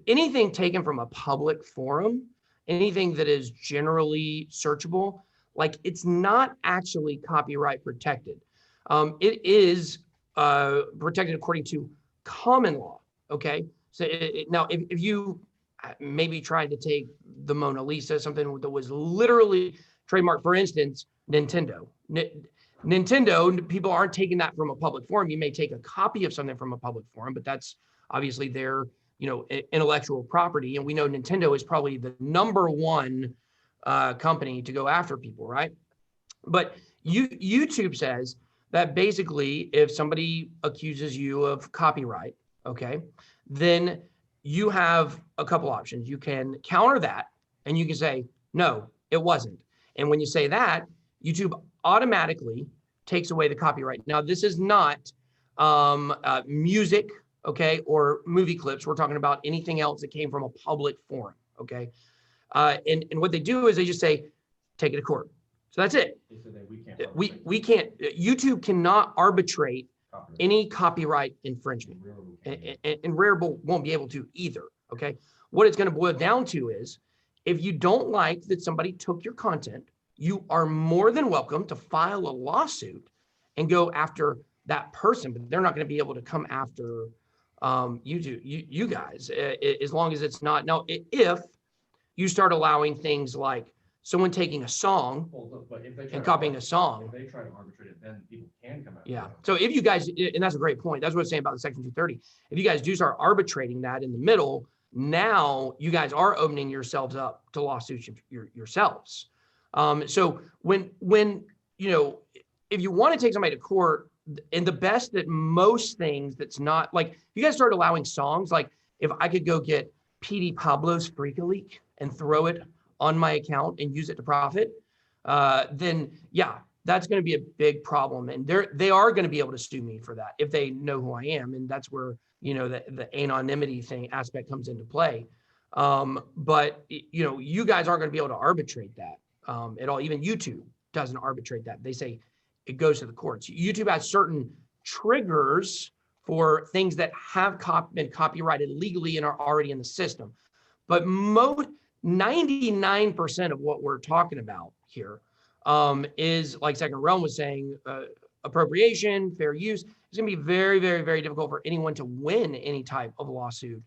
S6: anything taken from a public forum, anything that is generally searchable, like it's not actually copyright protected. It is protected according to common law. Okay, so now if you maybe tried to take the Mona Lisa, something that was literally trademarked, for instance, Nintendo. Nintendo, people aren't taking that from a public forum. You may take a copy of something from a public forum, but that's obviously their, intellectual property. And we know Nintendo is probably the #1 company to go after people, right? But YouTube says that basically if somebody accuses you of copyright, okay, then you have a couple options. You can counter that and you can say, no, it wasn't. And when you say that, YouTube automatically takes away the copyright. Now, this is not music, okay, or movie clips. We're talking about anything else that came from a public forum, okay? And what they do is they just say, take it to court. So that's it. We can't, YouTube cannot arbitrate any copyright infringement. And Rarible won't be able to either, okay? What it's gonna boil down to is, if you don't like that somebody took your content, you are more than welcome to file a lawsuit and go after that person, but they're not going to be able to come after you guys, as long as it's not. Now, if you start allowing things like someone taking a song and copying a song,
S8: if they try to arbitrate it, then people can come after
S6: yeah.
S8: them.
S6: So if you guys, and that's a great point. That's what I'm saying about the Section 230. If you guys do start arbitrating that in the middle, now you guys are opening yourselves up to lawsuits yourselves. So when if you want to take somebody to court, and the best that most things that's not like, if you guys start allowing songs, like if I could go get PD Pablo's Freak a Leak and throw it on my account and use it to profit, then yeah, that's going to be a big problem. And they are going to be able to sue me for that if they know who I am. And that's where, the anonymity thing aspect comes into play. But you guys aren't going to be able to arbitrate that at all. Even YouTube doesn't arbitrate that. They say it goes to the courts. YouTube has certain triggers for things that have been copyrighted legally and are already in the system. But 99% of what we're talking about here is, like Second Realm was saying, appropriation, fair use. It's going to be very, very, very difficult for anyone to win any type of lawsuit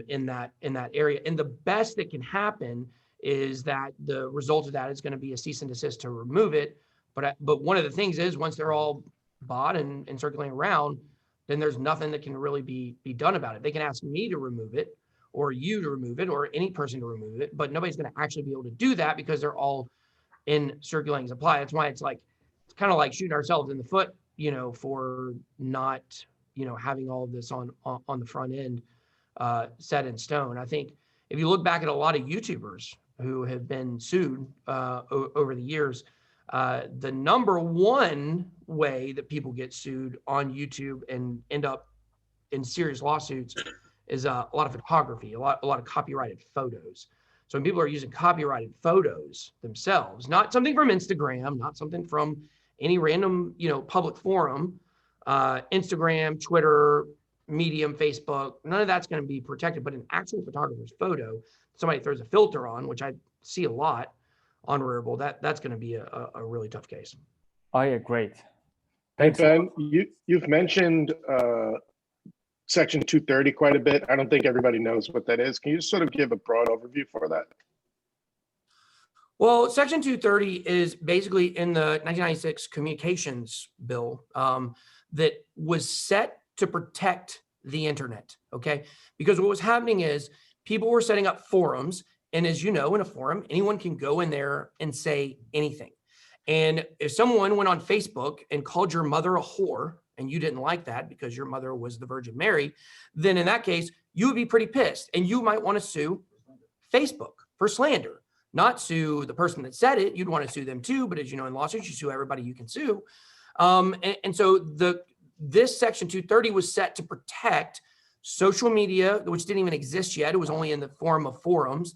S6: in that area. And the best that can happen is that the result of that is going to be a cease and desist to remove it. But one of the things is, once they're all bought and circulating around, then there's nothing that can really be done about it. They can ask me to remove it, or you to remove it or any person to remove it, but nobody's going to actually be able to do that because they're all in circulating supply. That's why it's kind of like shooting ourselves in the foot, for not, having all of this on the front end set in stone. I think if you look back at a lot of YouTubers who have been sued over the years, the number one way that people get sued on YouTube and end up in serious lawsuits is a lot of photography, a lot of copyrighted photos. So when people are using copyrighted photos themselves, not something from Instagram, not something from any random, public forum, Instagram, Twitter, Medium, Facebook, none of that's going to be protected, but an actual photographer's photo, somebody throws a filter on, which I see a lot on Rarible, that's going to be a really tough case.
S3: Oh yeah, great.
S1: Hey,
S3: Thanks.
S1: Ben, you've mentioned Section 230 quite a bit. I don't think everybody knows what that is. Can you just sort of give a broad overview for that?
S6: Well, Section 230 is basically in the 1996 communications bill that was set to protect the internet, okay? Because what was happening is people were setting up forums, and as you know, in a forum, anyone can go in there and say anything. And if someone went on Facebook and called your mother a whore, and you didn't like that because your mother was the Virgin Mary, then in that case, you would be pretty pissed, and you might want to sue Facebook for slander. Not sue the person that said it. You'd want to sue them too, but as you know, in lawsuits, you sue everybody you can sue. And so this Section 230 was set to protect social media, which didn't even exist yet. It was only in the form of forums,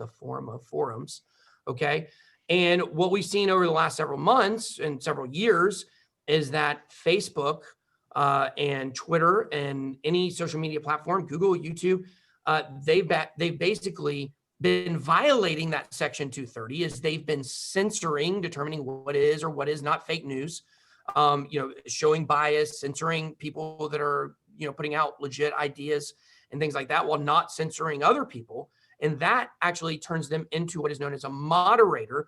S6: okay? And what we've seen over the last several months and several years is that Facebook and Twitter and any social media platform, Google, YouTube, they've basically been violating that Section 230 as they've been censoring, determining what is or what is not fake news, showing bias, censoring people that are, putting out legit ideas and things like that while not censoring other people. And that actually turns them into what is known as a moderator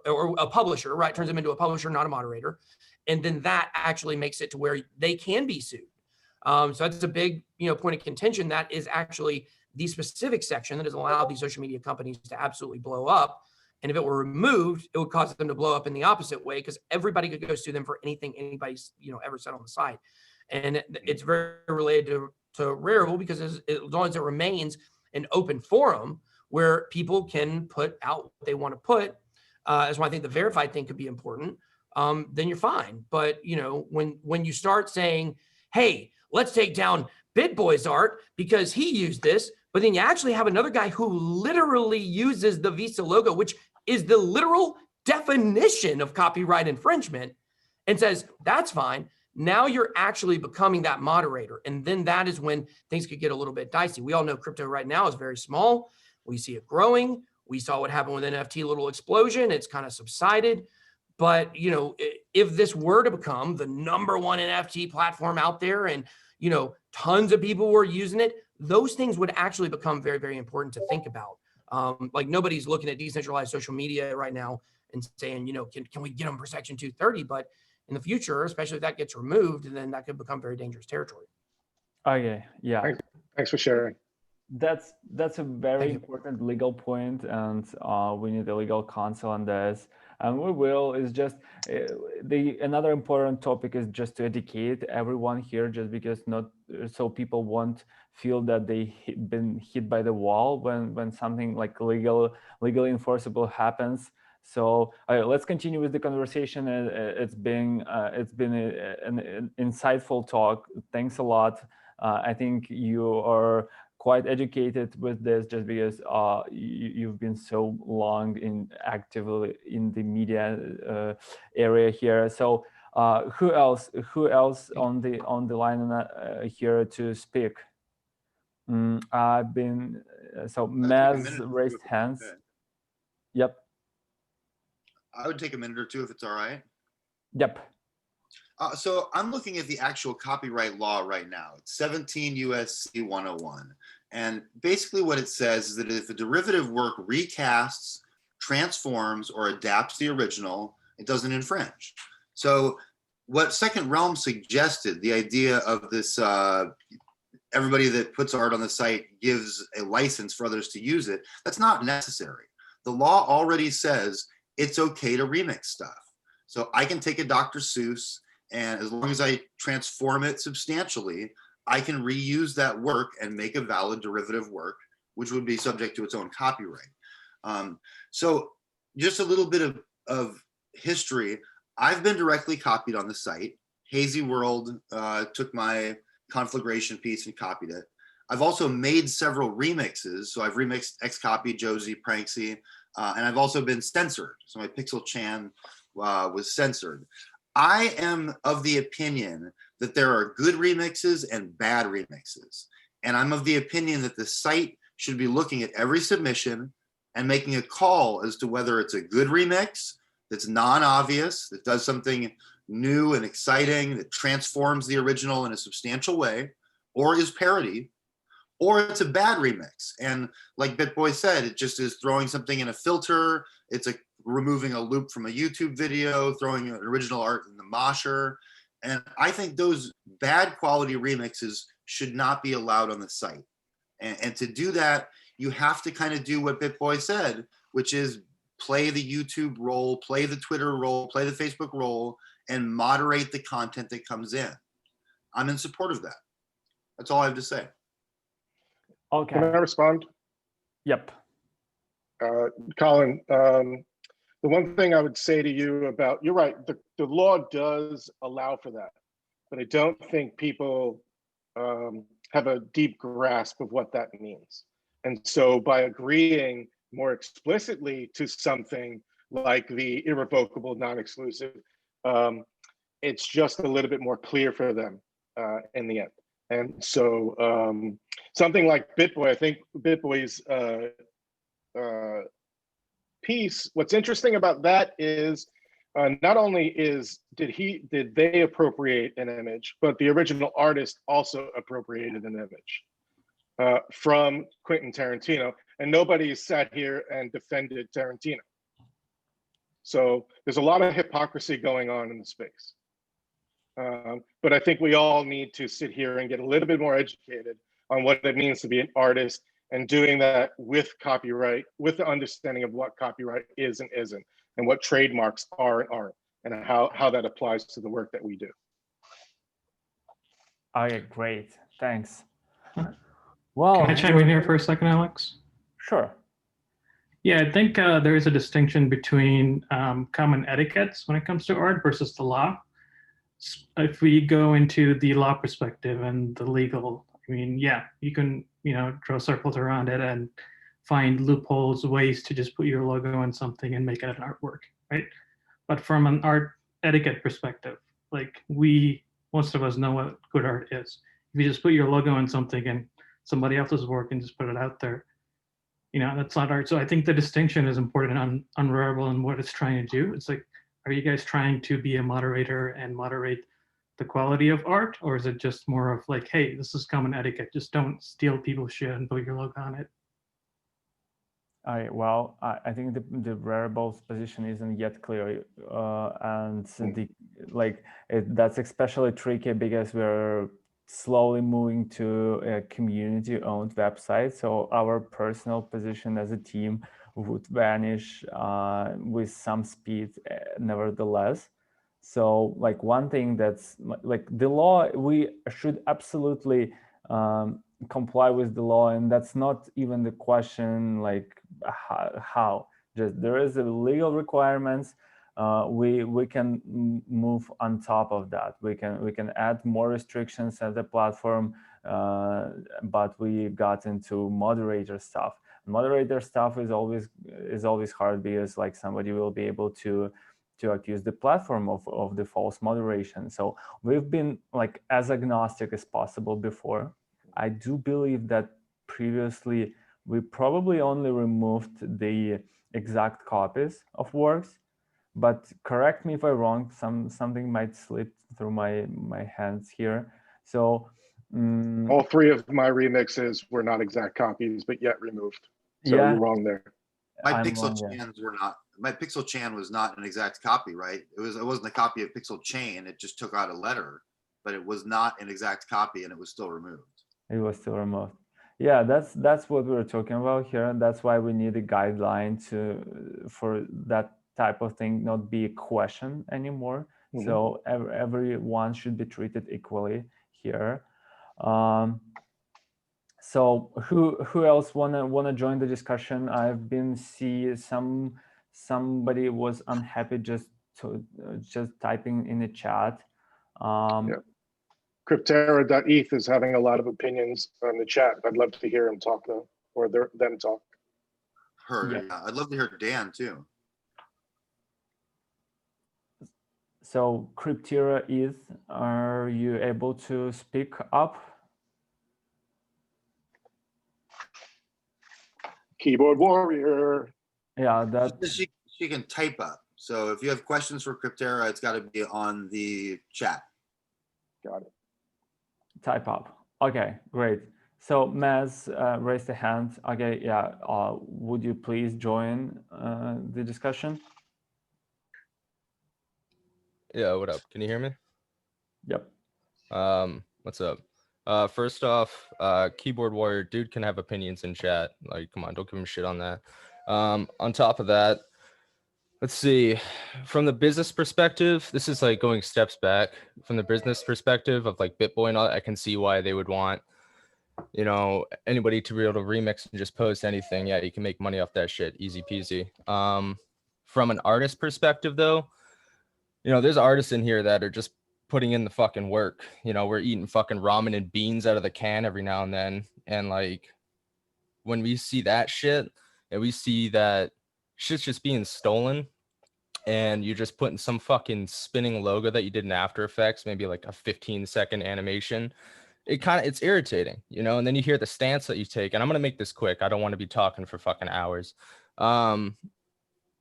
S6: or a publisher, right? Turns them into a publisher, not a moderator. And then that actually makes it to where they can be sued. So that's a big, point of contention. That is actually the specific section that has allowed these social media companies to absolutely blow up. And if it were removed, it would cause them to blow up in the opposite way because everybody could go sue them for anything anybody's, ever said on the site. And it's very related to Rarible because as long as it remains an open forum where people can put out what they want to put, that's why I think the verified thing could be important. Then you're fine. But when you start saying, hey, let's take down BitBoy's art because he used this, but then you actually have another guy who literally uses the Visa logo, which is the literal definition of copyright infringement, and says, that's fine. Now you're actually becoming that moderator. And then that is when things could get a little bit dicey. We all know crypto right now is very small. We see it growing. We saw what happened with NFT, little explosion. It's kind of subsided. But, if this were to become the number one NFT platform out there and, tons of people were using it, those things would actually become very, very important to think about. Like nobody's looking at decentralized social media right now and saying, can we get them for Section 230? But in the future, especially if that gets removed, then that could become very dangerous territory.
S3: Okay, yeah.
S1: Thanks for sharing.
S3: That's a very important legal point, and we need a legal counsel on this. And we will. Is just another important topic is just to educate everyone here, just because not so people won't feel that they been hit by the wall when something like legally enforceable happens. So let's continue with the conversation. It's been an insightful talk. Thanks a lot. I think you are quite educated with this just because you've been so long actively in the media area here. So who else on the line here to speak? I've been so Maz raised hands.
S2: Okay.
S3: Yep.
S2: I would take a minute or two if it's all right.
S3: Yep.
S2: So I'm looking at the actual copyright law right now. It's 17 U.S.C. 101. And basically what it says is that if a derivative work recasts, transforms, or adapts the original, it doesn't infringe. So what Second Realm suggested, the idea of this everybody that puts art on the site gives a license for others to use it. That's not necessary. The law already says it's okay to remix stuff. So I can take a Dr. Seuss, and as long as I transform it substantially, I can reuse that work and make a valid derivative work, which would be subject to its own copyright. So just a little bit of history. I've been directly copied on the site. Hazy World took my conflagration piece and copied it. I've also made several remixes. So I've remixed Xcopy, Josie, Pranksy, and I've also been censored. So my Pixel Chan was censored. I am of the opinion that there are good remixes and bad remixes. And I'm of the opinion that the site should be looking at every submission and making a call as to whether it's a good remix that's non-obvious, that does something new and exciting, that transforms the original in a substantial way, or is parody, or it's a bad remix. And like BitBoy said, it just is throwing something in a filter. It's removing a loop from a YouTube video, throwing an original art in the mosher. And I think those bad quality remixes should not be allowed on the site. And to do that, you have to kind of do what BitBoy said, which is play the YouTube role, play the Twitter role, play the Facebook role, and moderate the content that comes in. I'm in support of that. That's all I have to say.
S3: Okay.
S1: Can I respond?
S3: Yep.
S1: Colin, the one thing I would say to you about, you're right, the law does allow for that, but I don't think people have a deep grasp of what that means. And so by agreeing more explicitly to something like the irrevocable, non-exclusive, it's just a little bit more clear for them in the end. And so something like BitBoy, I think BitBoy's piece, what's interesting about that is not only did they appropriate an image, but the original artist also appropriated an image from Quentin Tarantino, and nobody has sat here and defended Tarantino. So there's a lot of hypocrisy going on in the space. But I think we all need to sit here and get a little bit more educated on what it means to be an artist, and doing that with copyright, with the understanding of what copyright is and isn't, and what trademarks are and aren't, and how that applies to the work that we do.
S3: Okay, great. Thanks. Well,
S9: Can I chime in here for a second, Alex?
S3: Sure.
S9: Yeah, I think there is a distinction between common etiquettes when it comes to art versus the law. If we go into the law perspective and the legal, I mean, yeah, you can, draw circles around it and find loopholes, ways to just put your logo on something and make it an artwork, right? But from an art etiquette perspective, like most of us know what good art is. If you just put your logo on something and somebody else's work and just put it out there, that's not art. So I think the distinction is important on Rarible and what it's trying to do. It's like, are you guys trying to be a moderator and moderate the quality of art? Or is it just more of like, hey, this is common etiquette, just don't steal people's shit and put your logo on it?
S3: All right, well, I think the Rarible's position isn't yet clear. And that's especially tricky because we're slowly moving to a community-owned website. So our personal position as a team would vanish with some speed nevertheless. So like one thing that's like the law, we should absolutely comply with the law, and that's not even the question like how. Just there is a legal requirements. We can move on top of that. We can add more restrictions at the platform, but we got into moderator stuff. Moderator stuff is always hard because like somebody will be able to accuse the platform of the false moderation. So we've been like as agnostic as possible before. I do believe that previously we probably only removed the exact copies of works, but correct me if I'm wrong, something might slip through my hands here. So
S1: all three of my remixes were not exact copies, but yet removed. So
S3: yeah,
S1: you're wrong there.
S2: My Pixel Chan was not an exact copy, right? It wasn't a copy of Pixel Chain. It just took out a letter, but it was not an exact copy, and it was still removed.
S3: It was still remote. Yeah, that's what we were talking about here, and that's why we need a guideline for that type of thing not be a question anymore. So everyone should be treated equally here. So who else wanna join the discussion? I've been see somebody was unhappy just typing in the chat.
S1: Yeah. Cryptera.eth is having a lot of opinions on the chat. I'd love to hear him talk though, or them talk.
S2: Yeah. I'd love to hear Dan too.
S3: So Cryptera.eth, are you able to speak up?
S1: Keyboard warrior.
S3: Yeah,
S2: she can type up. So if you have questions for Cryptera, it's got to be on the chat.
S1: Got it.
S3: Type up. Okay, great. So Maz raised a hand. Okay, yeah. Would you please join the discussion?
S10: Yeah, what up? Can you hear me?
S3: Yep.
S10: What's up? First off, keyboard warrior dude can have opinions in chat. Like, come on, don't give him shit on that. On top of that, let's see. From the business perspective, this is like going steps back. From the business perspective of like BitBoy and all that, I can see why they would want, you know, anybody to be able to remix and just post anything. Yeah, you can make money off that shit, easy peasy. From an artist perspective, though, you know, there's artists in here that are just putting in the fucking work. You know, we're eating fucking ramen and beans out of the can every now and then. And like, when we see that shit and we see that shit's just being stolen and you're just putting some fucking spinning logo that you did in After Effects, maybe like a 15-second animation, it's irritating, you know. And then you hear the stance that you take, and I'm gonna make this quick. I don't want to be talking for fucking hours.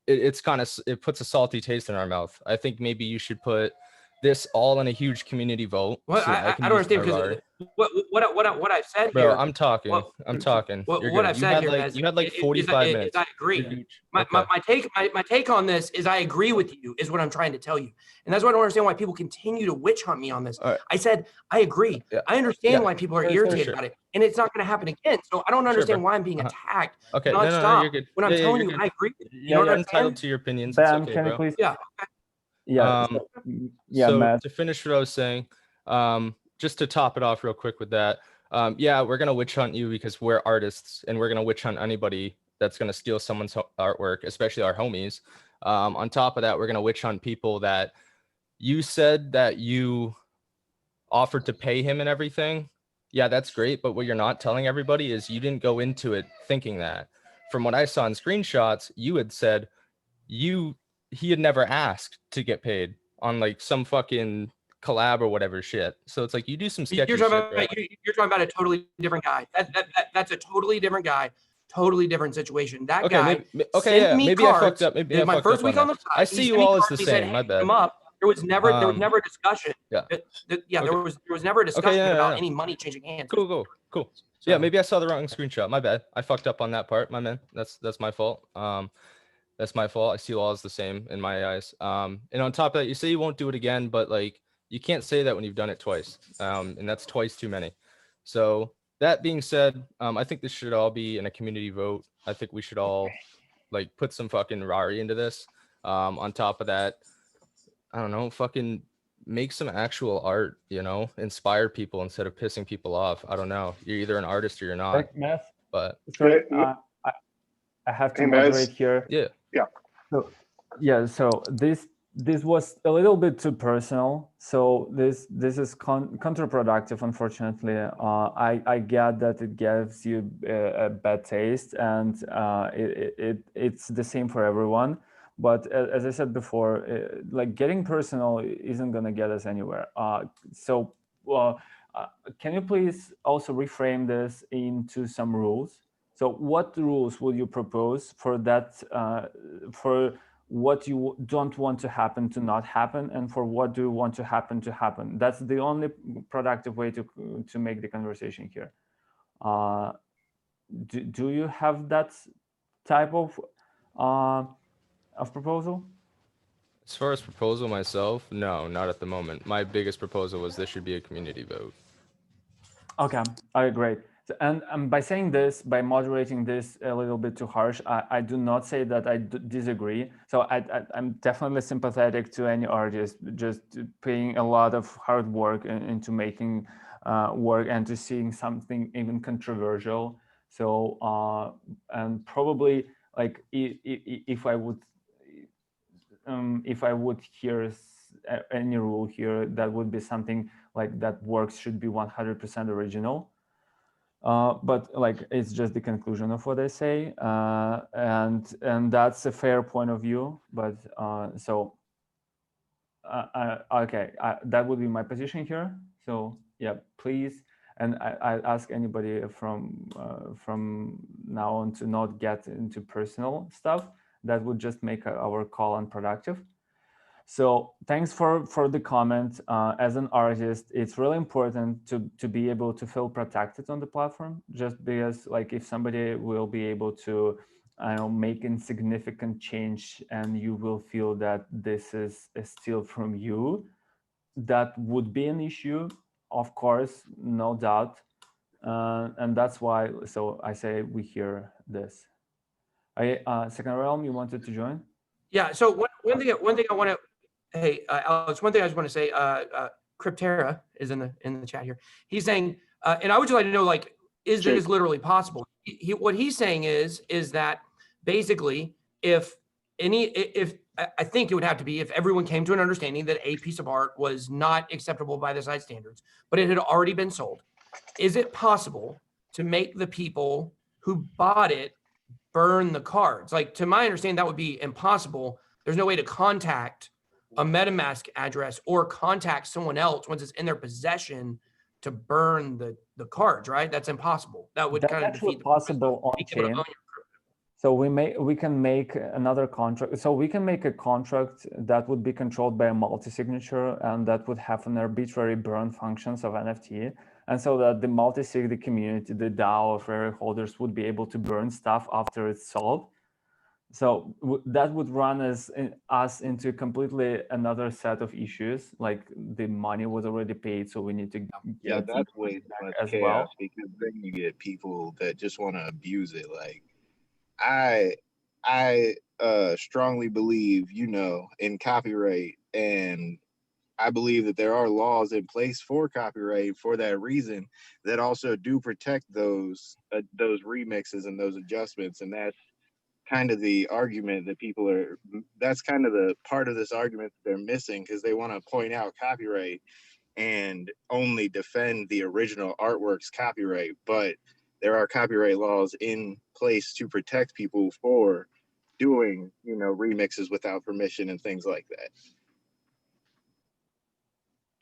S10: It puts a salty taste in our mouth. I think maybe you should put this all in a huge community vote.
S6: Well,
S10: so
S6: I don't understand because what I've said
S10: Bro,
S6: here.
S10: I'm talking.
S6: What I've said here
S10: you had like 45 minutes.
S6: I agree. My take on this is I agree with you is what I'm trying to tell you, and that's why I don't understand why people continue to witch hunt me on this.
S10: Right.
S6: I said I agree.
S10: Yeah.
S6: I understand why people are irritated about it, and it's not going to happen again. So I don't understand why I'm being attacked.
S10: Okay,
S6: nonstop
S10: you're good.
S6: When I'm telling you,
S10: good.
S6: I agree.
S10: You're entitled to your opinions.
S3: Ben,
S10: It's okay,
S3: can you
S10: bro.
S3: please?
S6: Yeah.
S3: Yeah.
S10: So
S3: Matt.
S10: to finish what I was saying, just to top it off real quick with that, yeah, we're gonna witch hunt you because we're artists, and we're gonna witch hunt anybody that's gonna steal someone's artwork, especially our homies. On top of that, we're gonna witch hunt people that you said that you offered to pay him and everything. Yeah, that's great, but what you're not telling everybody is you didn't go into it thinking that. From what I saw in screenshots, you had said he had never asked to get paid on like some fucking collab or whatever shit. So it's like you do some sketchy
S6: You're
S10: shit.
S6: You're talking about a totally different guy. That's a totally different guy. Totally different situation. That guy sent me
S10: maybe
S6: cards.
S10: I fucked up. Maybe I
S6: my
S10: fucked
S6: first
S10: up
S6: week
S10: on
S6: on the
S10: that.
S6: side.
S10: I see you all as the same. My bad.
S6: Him up. There was never a discussion.
S10: Yeah.
S6: There was never a discussion about any money changing hands.
S10: Cool. So, yeah, maybe I saw the wrong screenshot. My bad. I fucked up on that part, my man. That's my fault. That's my fault. I see you all as the same in my eyes. And on top of that, you say you won't do it again, but like you can't say that when you've done it twice. And that's twice too many. So that being said, I think this should all be in a community vote. I think we should all like put some fucking Rari into this. On top of that, I don't know, fucking make some actual art, you know, inspire people instead of pissing people off. I don't know. You're either an artist or you're not. But
S3: sorry, I have to moderate here.
S10: Yeah.
S3: So this was a little bit too personal. So this is counterproductive, unfortunately. I get that it gives you a bad taste, and it's the same for everyone. But as I said before, like getting personal isn't gonna get us anywhere. Can you please also reframe this into some rules? So what rules would you propose for that, for what you don't want to happen to not happen, and for what do you want to happen? That's the only productive way to make the conversation here. Do you have that type of proposal?
S10: As far as proposal myself, no, not at the moment. My biggest proposal was this should be a community vote.
S3: Okay, great. And by saying this, by moderating this a little bit too harsh, I do not say that I disagree. So I'm definitely sympathetic to any artist just putting a lot of hard work into making work and to seeing something even controversial. So and probably like if I would hear any rule here, that would be something like that works should be 100% original. But like it's just the conclusion of what I say, and that's a fair point of view. But so okay, that would be my position here. So yeah, please, and I ask anybody from now on to not get into personal stuff. That would just make our call unproductive. So thanks for the comment. As an artist, it's really important to be able to feel protected on the platform, just because like if somebody will be able to make insignificant change and you will feel that this is a steal from you, that would be an issue, of course, no doubt. And that's why, so I say we hear this. Second Realm, you wanted to join?
S6: Yeah. So one thing I want to, hey, Alex, one thing I just want to say, Cryptera is in the chat here. He's saying, and I would just like to know, like, is this literally possible? What he's saying is that basically, if I think it would have to be if everyone came to an understanding that a piece of art was not acceptable by the site standards, but it had already been sold. Is it possible to make the people who bought it burn the cards? Like, to my understanding, that would be impossible. There's no way to contact a MetaMask address or contact someone else once it's in their possession to burn the cards, right? That's impossible. That would kind of defeat the
S3: possible on chain. So we can make another contract. So we can make a contract that would be controlled by a multi-signature, and that would have an arbitrary burn functions of NFT. And so that the multi-sig, the community, the DAO of Rarible holders would be able to burn stuff after it's sold. So that would run us into completely another set of issues. Like the money was already paid, so we need to get
S11: that's way too much
S3: as
S11: chaos
S3: well.
S11: because then you get people that just want to abuse it. Like I strongly believe, in copyright, and I believe that there are laws in place for copyright for that reason that also do protect those remixes and those adjustments. And that's kind of the argument that that's kind of the part of this argument that they're missing, because they want to point out copyright and only defend the original artwork's copyright. But there are copyright laws in place to protect people for doing, remixes without permission and things like that.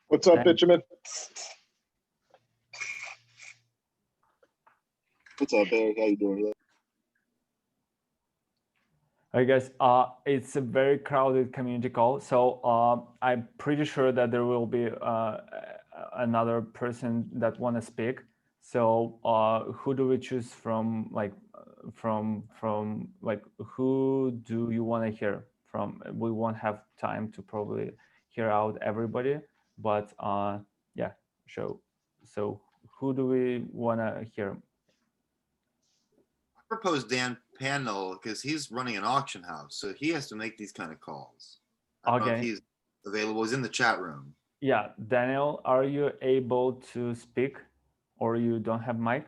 S1: What's up, Benjamin?
S11: What's up, Eric? How you doing?
S3: Hey guys, it's a very crowded community call, so I'm pretty sure that there will be another person that want to speak. So who do we choose from? Like who do you want to hear from? We won't have time to probably hear out everybody, but yeah. So who do we want to hear?
S2: I propose Dan Panel because he's running an auction house, so he has to make these kind of calls. I don't know if he's available. He's in the chat room.
S3: Yeah, Daniel, are you able to speak, or you don't have mic?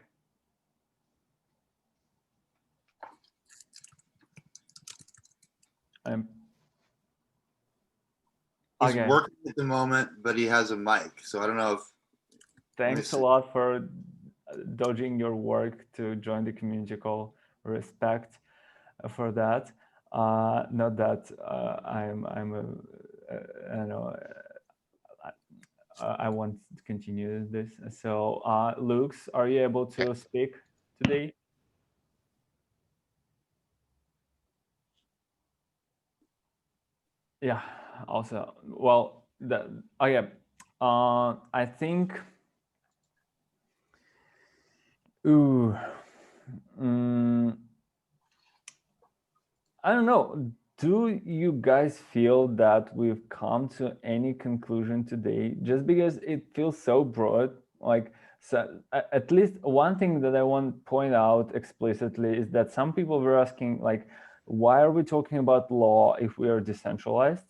S2: He's working at the moment, but he has a mic, so I don't know if.
S3: Thanks a lot for dodging your work to join the community call. Respect for that. Not that I want to continue this. So, Lux, are you able to speak today? Yeah. Also, well, I think. I don't know. Do you guys feel that we've come to any conclusion today? Just because it feels so broad, like So at least one thing that I want to point out explicitly is that some people were asking, like, why are we talking about law if we are decentralized?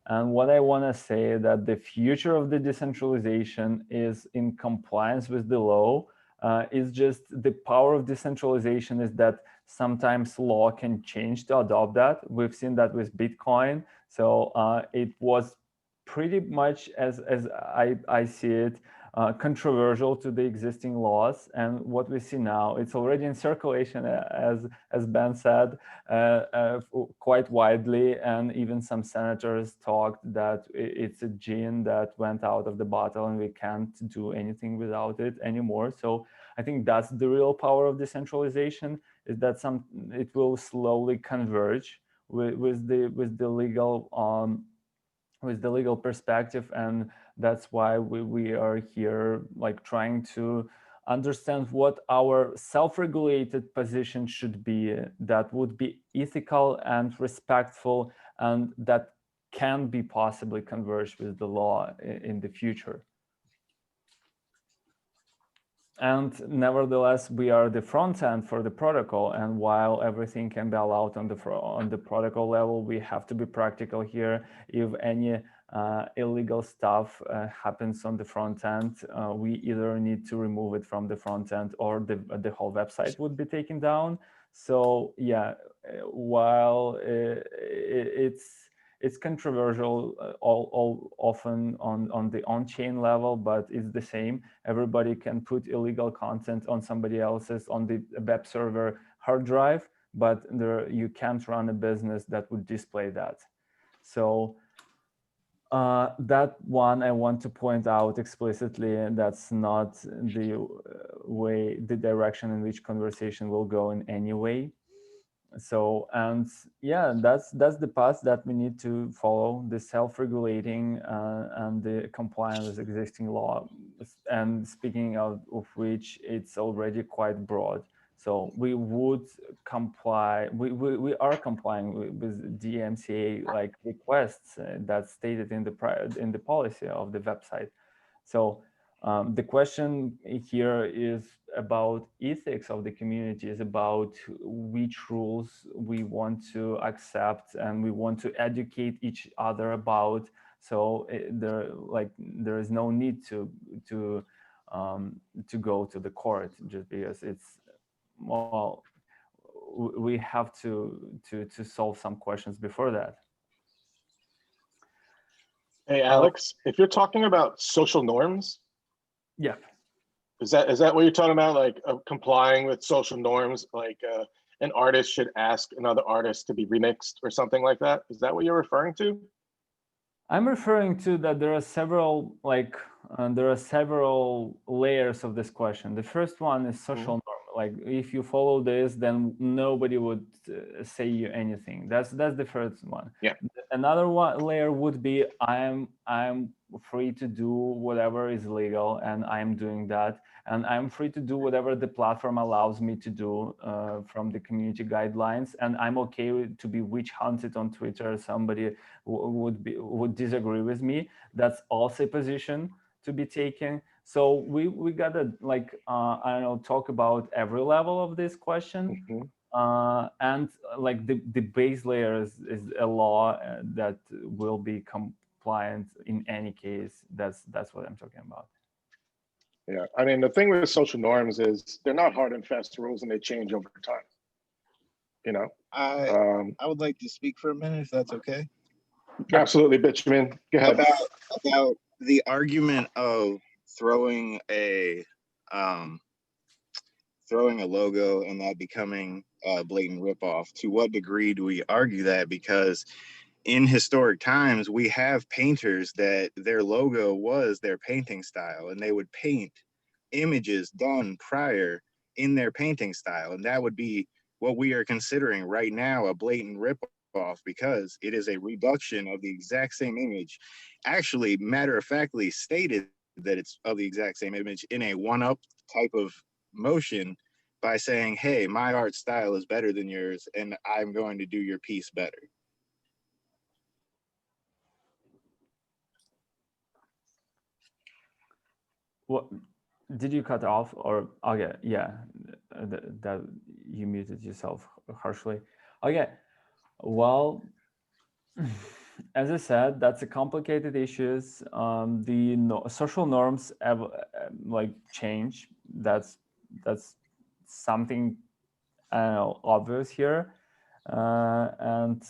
S3: And what I want to say that the future of the decentralization is in compliance with the law. Is just the power of decentralization is that sometimes law can change to adopt that. We've seen that with Bitcoin. So it was pretty much, as I see it, controversial to the existing laws. And what we see now, it's already in circulation, as Ben said, quite widely. And even some senators talked that it's a gene that went out of the bottle and we can't do anything without it anymore. So I think that's the real power of decentralization, is that it will slowly converge with the legal perspective. And that's why we are here, like, trying to understand what our self-regulated position should be, that would be ethical and respectful, and that can be possibly converged with the law in the future. And nevertheless, we are the front end for the protocol. And while everything can be allowed on the protocol level, we have to be practical here. If any illegal stuff happens on the front end, we either need to remove it from the front end, or the whole website would be taken down. So yeah, while it's controversial all often on the on-chain level, but it's the same. Everybody can put illegal content on somebody else's, on the web server hard drive, but you can't run a business that would display that. So that one I want to point out explicitly, and that's not the direction in which conversation will go in any way. So, and yeah, that's the path that we need to follow, the self-regulating and the compliance with existing law. And speaking of which, it's already quite broad. So we would comply, we are complying with DMCA like requests that's stated in the policy of the website. So the question here is about ethics of the community, is about which rules we want to accept and we want to educate each other about. So there is no need to go to the court, just because it's, well, we have to solve some questions before that.
S1: Hey, Alex, if you're talking about social norms,
S3: yeah,
S1: is that what you're talking about? Like complying with social norms, like an artist should ask another artist to be remixed or something like that? Is that what you're referring to?
S3: I'm referring to that there are several layers of this question. The first one is social norm. Like if you follow this, then nobody would say you anything. That's the first one.
S1: Yeah.
S3: Another layer would be I'm free to do whatever is legal, and I'm doing that, and I'm free to do whatever the platform allows me to do from the community guidelines, and I'm okay to be witch hunted on Twitter. Somebody would disagree with me. That's also a position to be taken. So we gotta, like I don't know, talk about every level of this question. And like the base layer is a law that will be compliant in any case. That's what I'm talking about.
S1: Yeah, I mean, the thing with social norms is they're not hard and fast rules, and they change over time. You know,
S11: I would like to speak for a minute, if that's okay.
S1: Absolutely, Benjamin. Go ahead.
S11: About the argument of throwing a logo and that becoming a blatant ripoff. To what degree do we argue that? Because in historic times, we have painters that their logo was their painting style, and they would paint images done prior in their painting style. And that would be what we are considering right now a blatant ripoff, because it is a reduction of the exact same image. Actually, matter of factly stated that it's of the exact same image in a one-up type of motion by saying, hey, my art style is better than yours, and I'm going to do your piece better.
S3: did you cut off or okay? Yeah, that you muted yourself harshly. Okay, well, as I said, that's a complicated issues. The social norms have, like change. That's something obvious here, and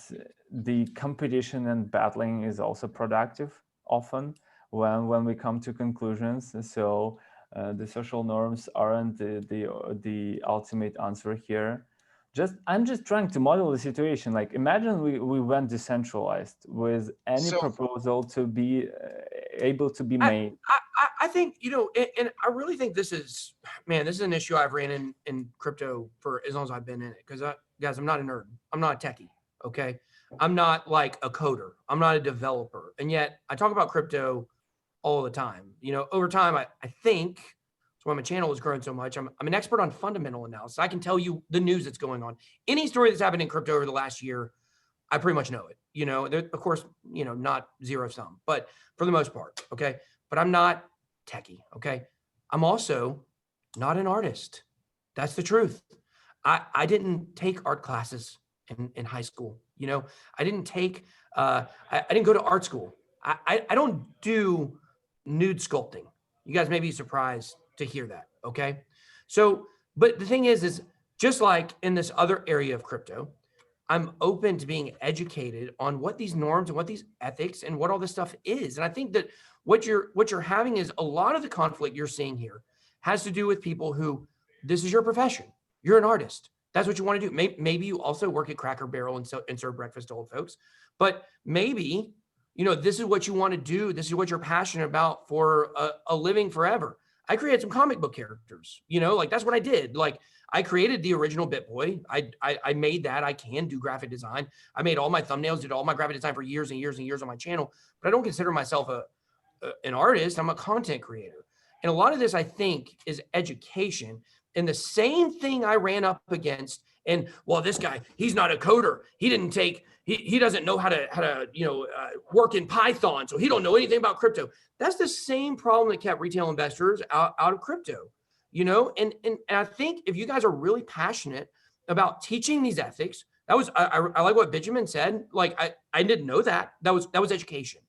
S3: the competition and battling is also productive often when we come to conclusions. So the social norms aren't the ultimate answer here. I'm just trying to model the situation. Like imagine we went decentralized with any
S11: So
S3: proposal to be able to be
S6: I,
S3: made.
S6: I think, and I really think this is, man, this is an issue I've ran in crypto for as long as I've been in it. Because guys, I'm not a nerd. I'm not a techie. Okay. I'm not like a coder. I'm not a developer. And yet I talk about crypto all the time. Over time, I think that's why my channel has grown so much. I'm an expert on fundamental analysis. I can tell you the news that's going on. Any story that's happened in crypto over the last year, I pretty much know it. There, of course, not zero sum, but for the most part, okay. But I'm not techie, okay. I'm also not an artist. That's the truth. I didn't take art classes in high school. I didn't take. I didn't go to art school. I don't do nude sculpting. You guys may be surprised to hear that, okay. So, but the thing is just like in this other area of crypto, I'm open to being educated on what these norms and what these ethics and what all this stuff is. And I think that what you're having is a lot of the conflict you're seeing here has to do with people who this is your profession. You're an artist. That's what you want to do. Maybe you also work at Cracker Barrel and serve breakfast to old folks. But maybe, this is what you want to do. This is what you're passionate about for a living forever. I created some comic book characters, like that's what I did. Like I created the original BitBoy. I made that. I can do graphic design. I made all my thumbnails, did all my graphic design for years and years and years on my channel, but I don't consider myself an artist. I'm a content creator. And a lot of this, I think, is education. And the same thing I ran up against, and well, this guy, he's not a coder. He didn't take, he doesn't know how to work in Python. So he don't know anything about crypto. That's the same problem that kept retail investors out of crypto, and I think if you guys are really passionate about teaching these ethics, that was, I like what Benjamin said. Like, I didn't know that was education.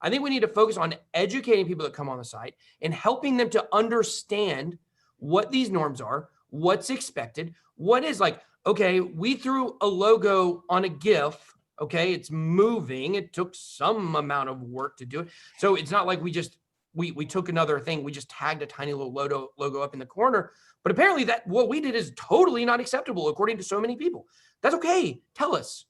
S6: I think we need to focus on educating people that come on the site and helping them to understand what these norms are, what's expected, what is like, okay, we threw a logo on a GIF. Okay, it's moving. It took some amount of work to do it. So it's not like we just, we took another thing. We just tagged a tiny little logo up in the corner. But apparently that what we did is totally not acceptable according to so many people. That's okay. Tell us,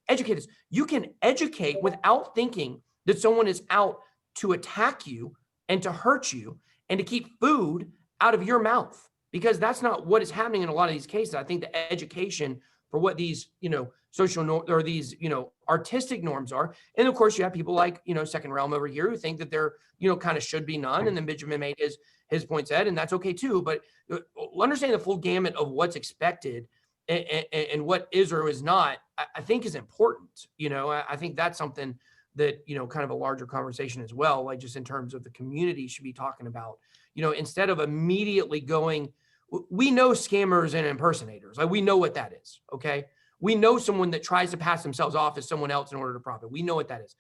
S6: educate us. You can educate without thinking that someone is out to attack you and to hurt you and to keep food out of your mouth, because that's not what is happening in a lot of these cases. I think the education for what these, social norms or these, artistic norms are. And of course you have people like, Second Realm over here who think that there, kind of should be none. And then Benjamin made his point said, and that's okay too. But understanding the full gamut of what's expected and what is or is not, I think is important. I think that's something that, kind of a larger conversation as well, like just in terms of the community should be talking about, instead of immediately going, we know scammers and impersonators. Like we know what that is. Okay. We know someone that tries to pass themselves off as someone else in order to profit. We know what that is.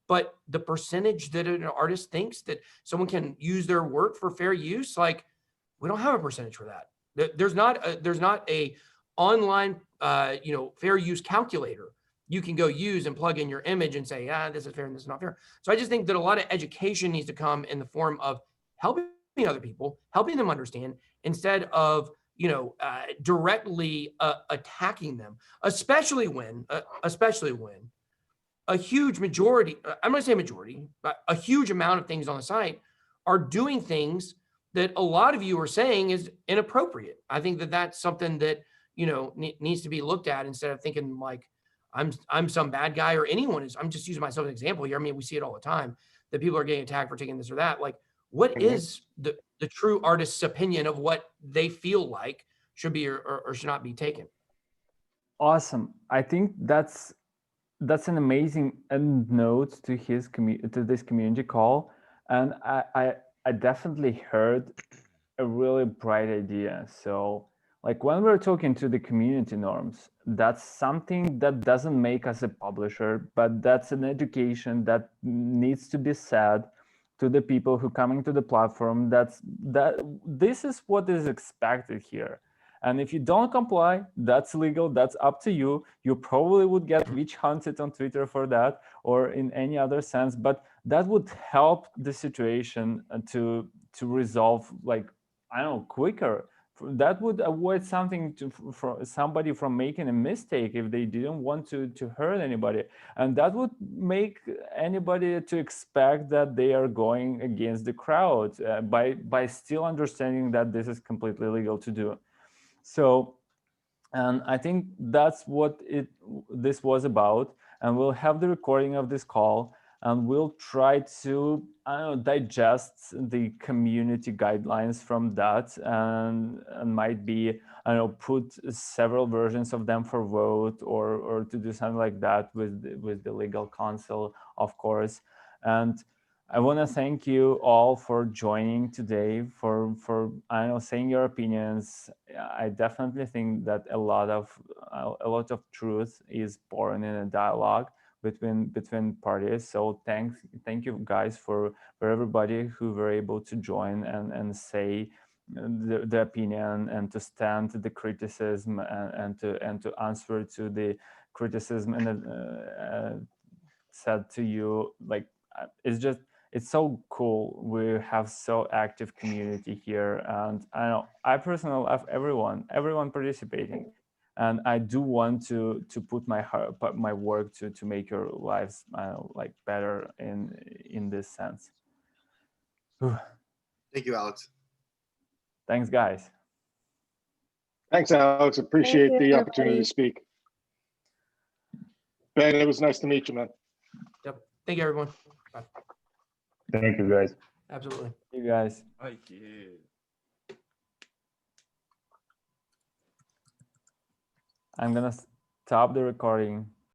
S6: But the percentage that an artist thinks that someone can use their work for fair use, like we don't have a percentage for that. There's not a online, fair use calculator you can go use and plug in your image and say, this is fair and this is not fair. So I just think that a lot of education needs to come in the form of helping other people, helping them understand instead of, directly attacking them, especially when a huge majority, I'm going to say majority, but a huge amount of things on the site are doing things that a lot of you are saying is inappropriate. I think that that's something that, needs to be looked at instead of thinking like, I'm some bad guy or anyone is. I'm just using myself as an example here. I mean, we see it all the time that people are getting attacked for taking this or that. Like, what is the true artist's opinion of what they feel like should be or should not be taken?
S3: Awesome. I think that's an amazing end note to this community call, and I definitely heard a really bright idea. So like when we're talking to the community norms, that's something that doesn't make us a publisher, but that's an education that needs to be said to the people who coming to the platform. That this is what is expected here. And if you don't comply, that's legal, that's up to you. You probably would get witch hunted on Twitter for that or in any other sense, but that would help the situation to resolve, like, I don't know, quicker. That would avoid something for somebody from making a mistake if they didn't want to hurt anybody. And that would make anybody to expect that they are going against the crowd by still understanding that this is completely legal to do. So, and I think that's what this was about. And we'll have the recording of this call, and we'll try to, I don't know, digest the community guidelines from that, and might be, I don't know, put several versions of them for vote, or to do something like that with the legal counsel, of course. And I want to thank you all for joining today, for I don't know, saying your opinions. I definitely think that a lot of truth is born in a dialogue between parties. So thank you guys for everybody who were able to join and say the opinion, and to stand the criticism, and to answer to the criticism, and said to you, like, it's so cool. We have so active community here, and I personally love everyone participating, and I do want to put my work to make your lives like better in this sense.
S2: Thank you, Alex.
S3: Thanks, guys.
S1: Thanks, Alex. Appreciate
S12: Thank you,
S1: the opportunity
S12: everybody.
S1: to speak. Ben, it was nice to meet you, man.
S6: Yep. Thank you, everyone. Bye.
S8: Thank you, guys.
S6: Absolutely.
S3: You guys.
S7: Thank you.
S3: I'm gonna stop the recording.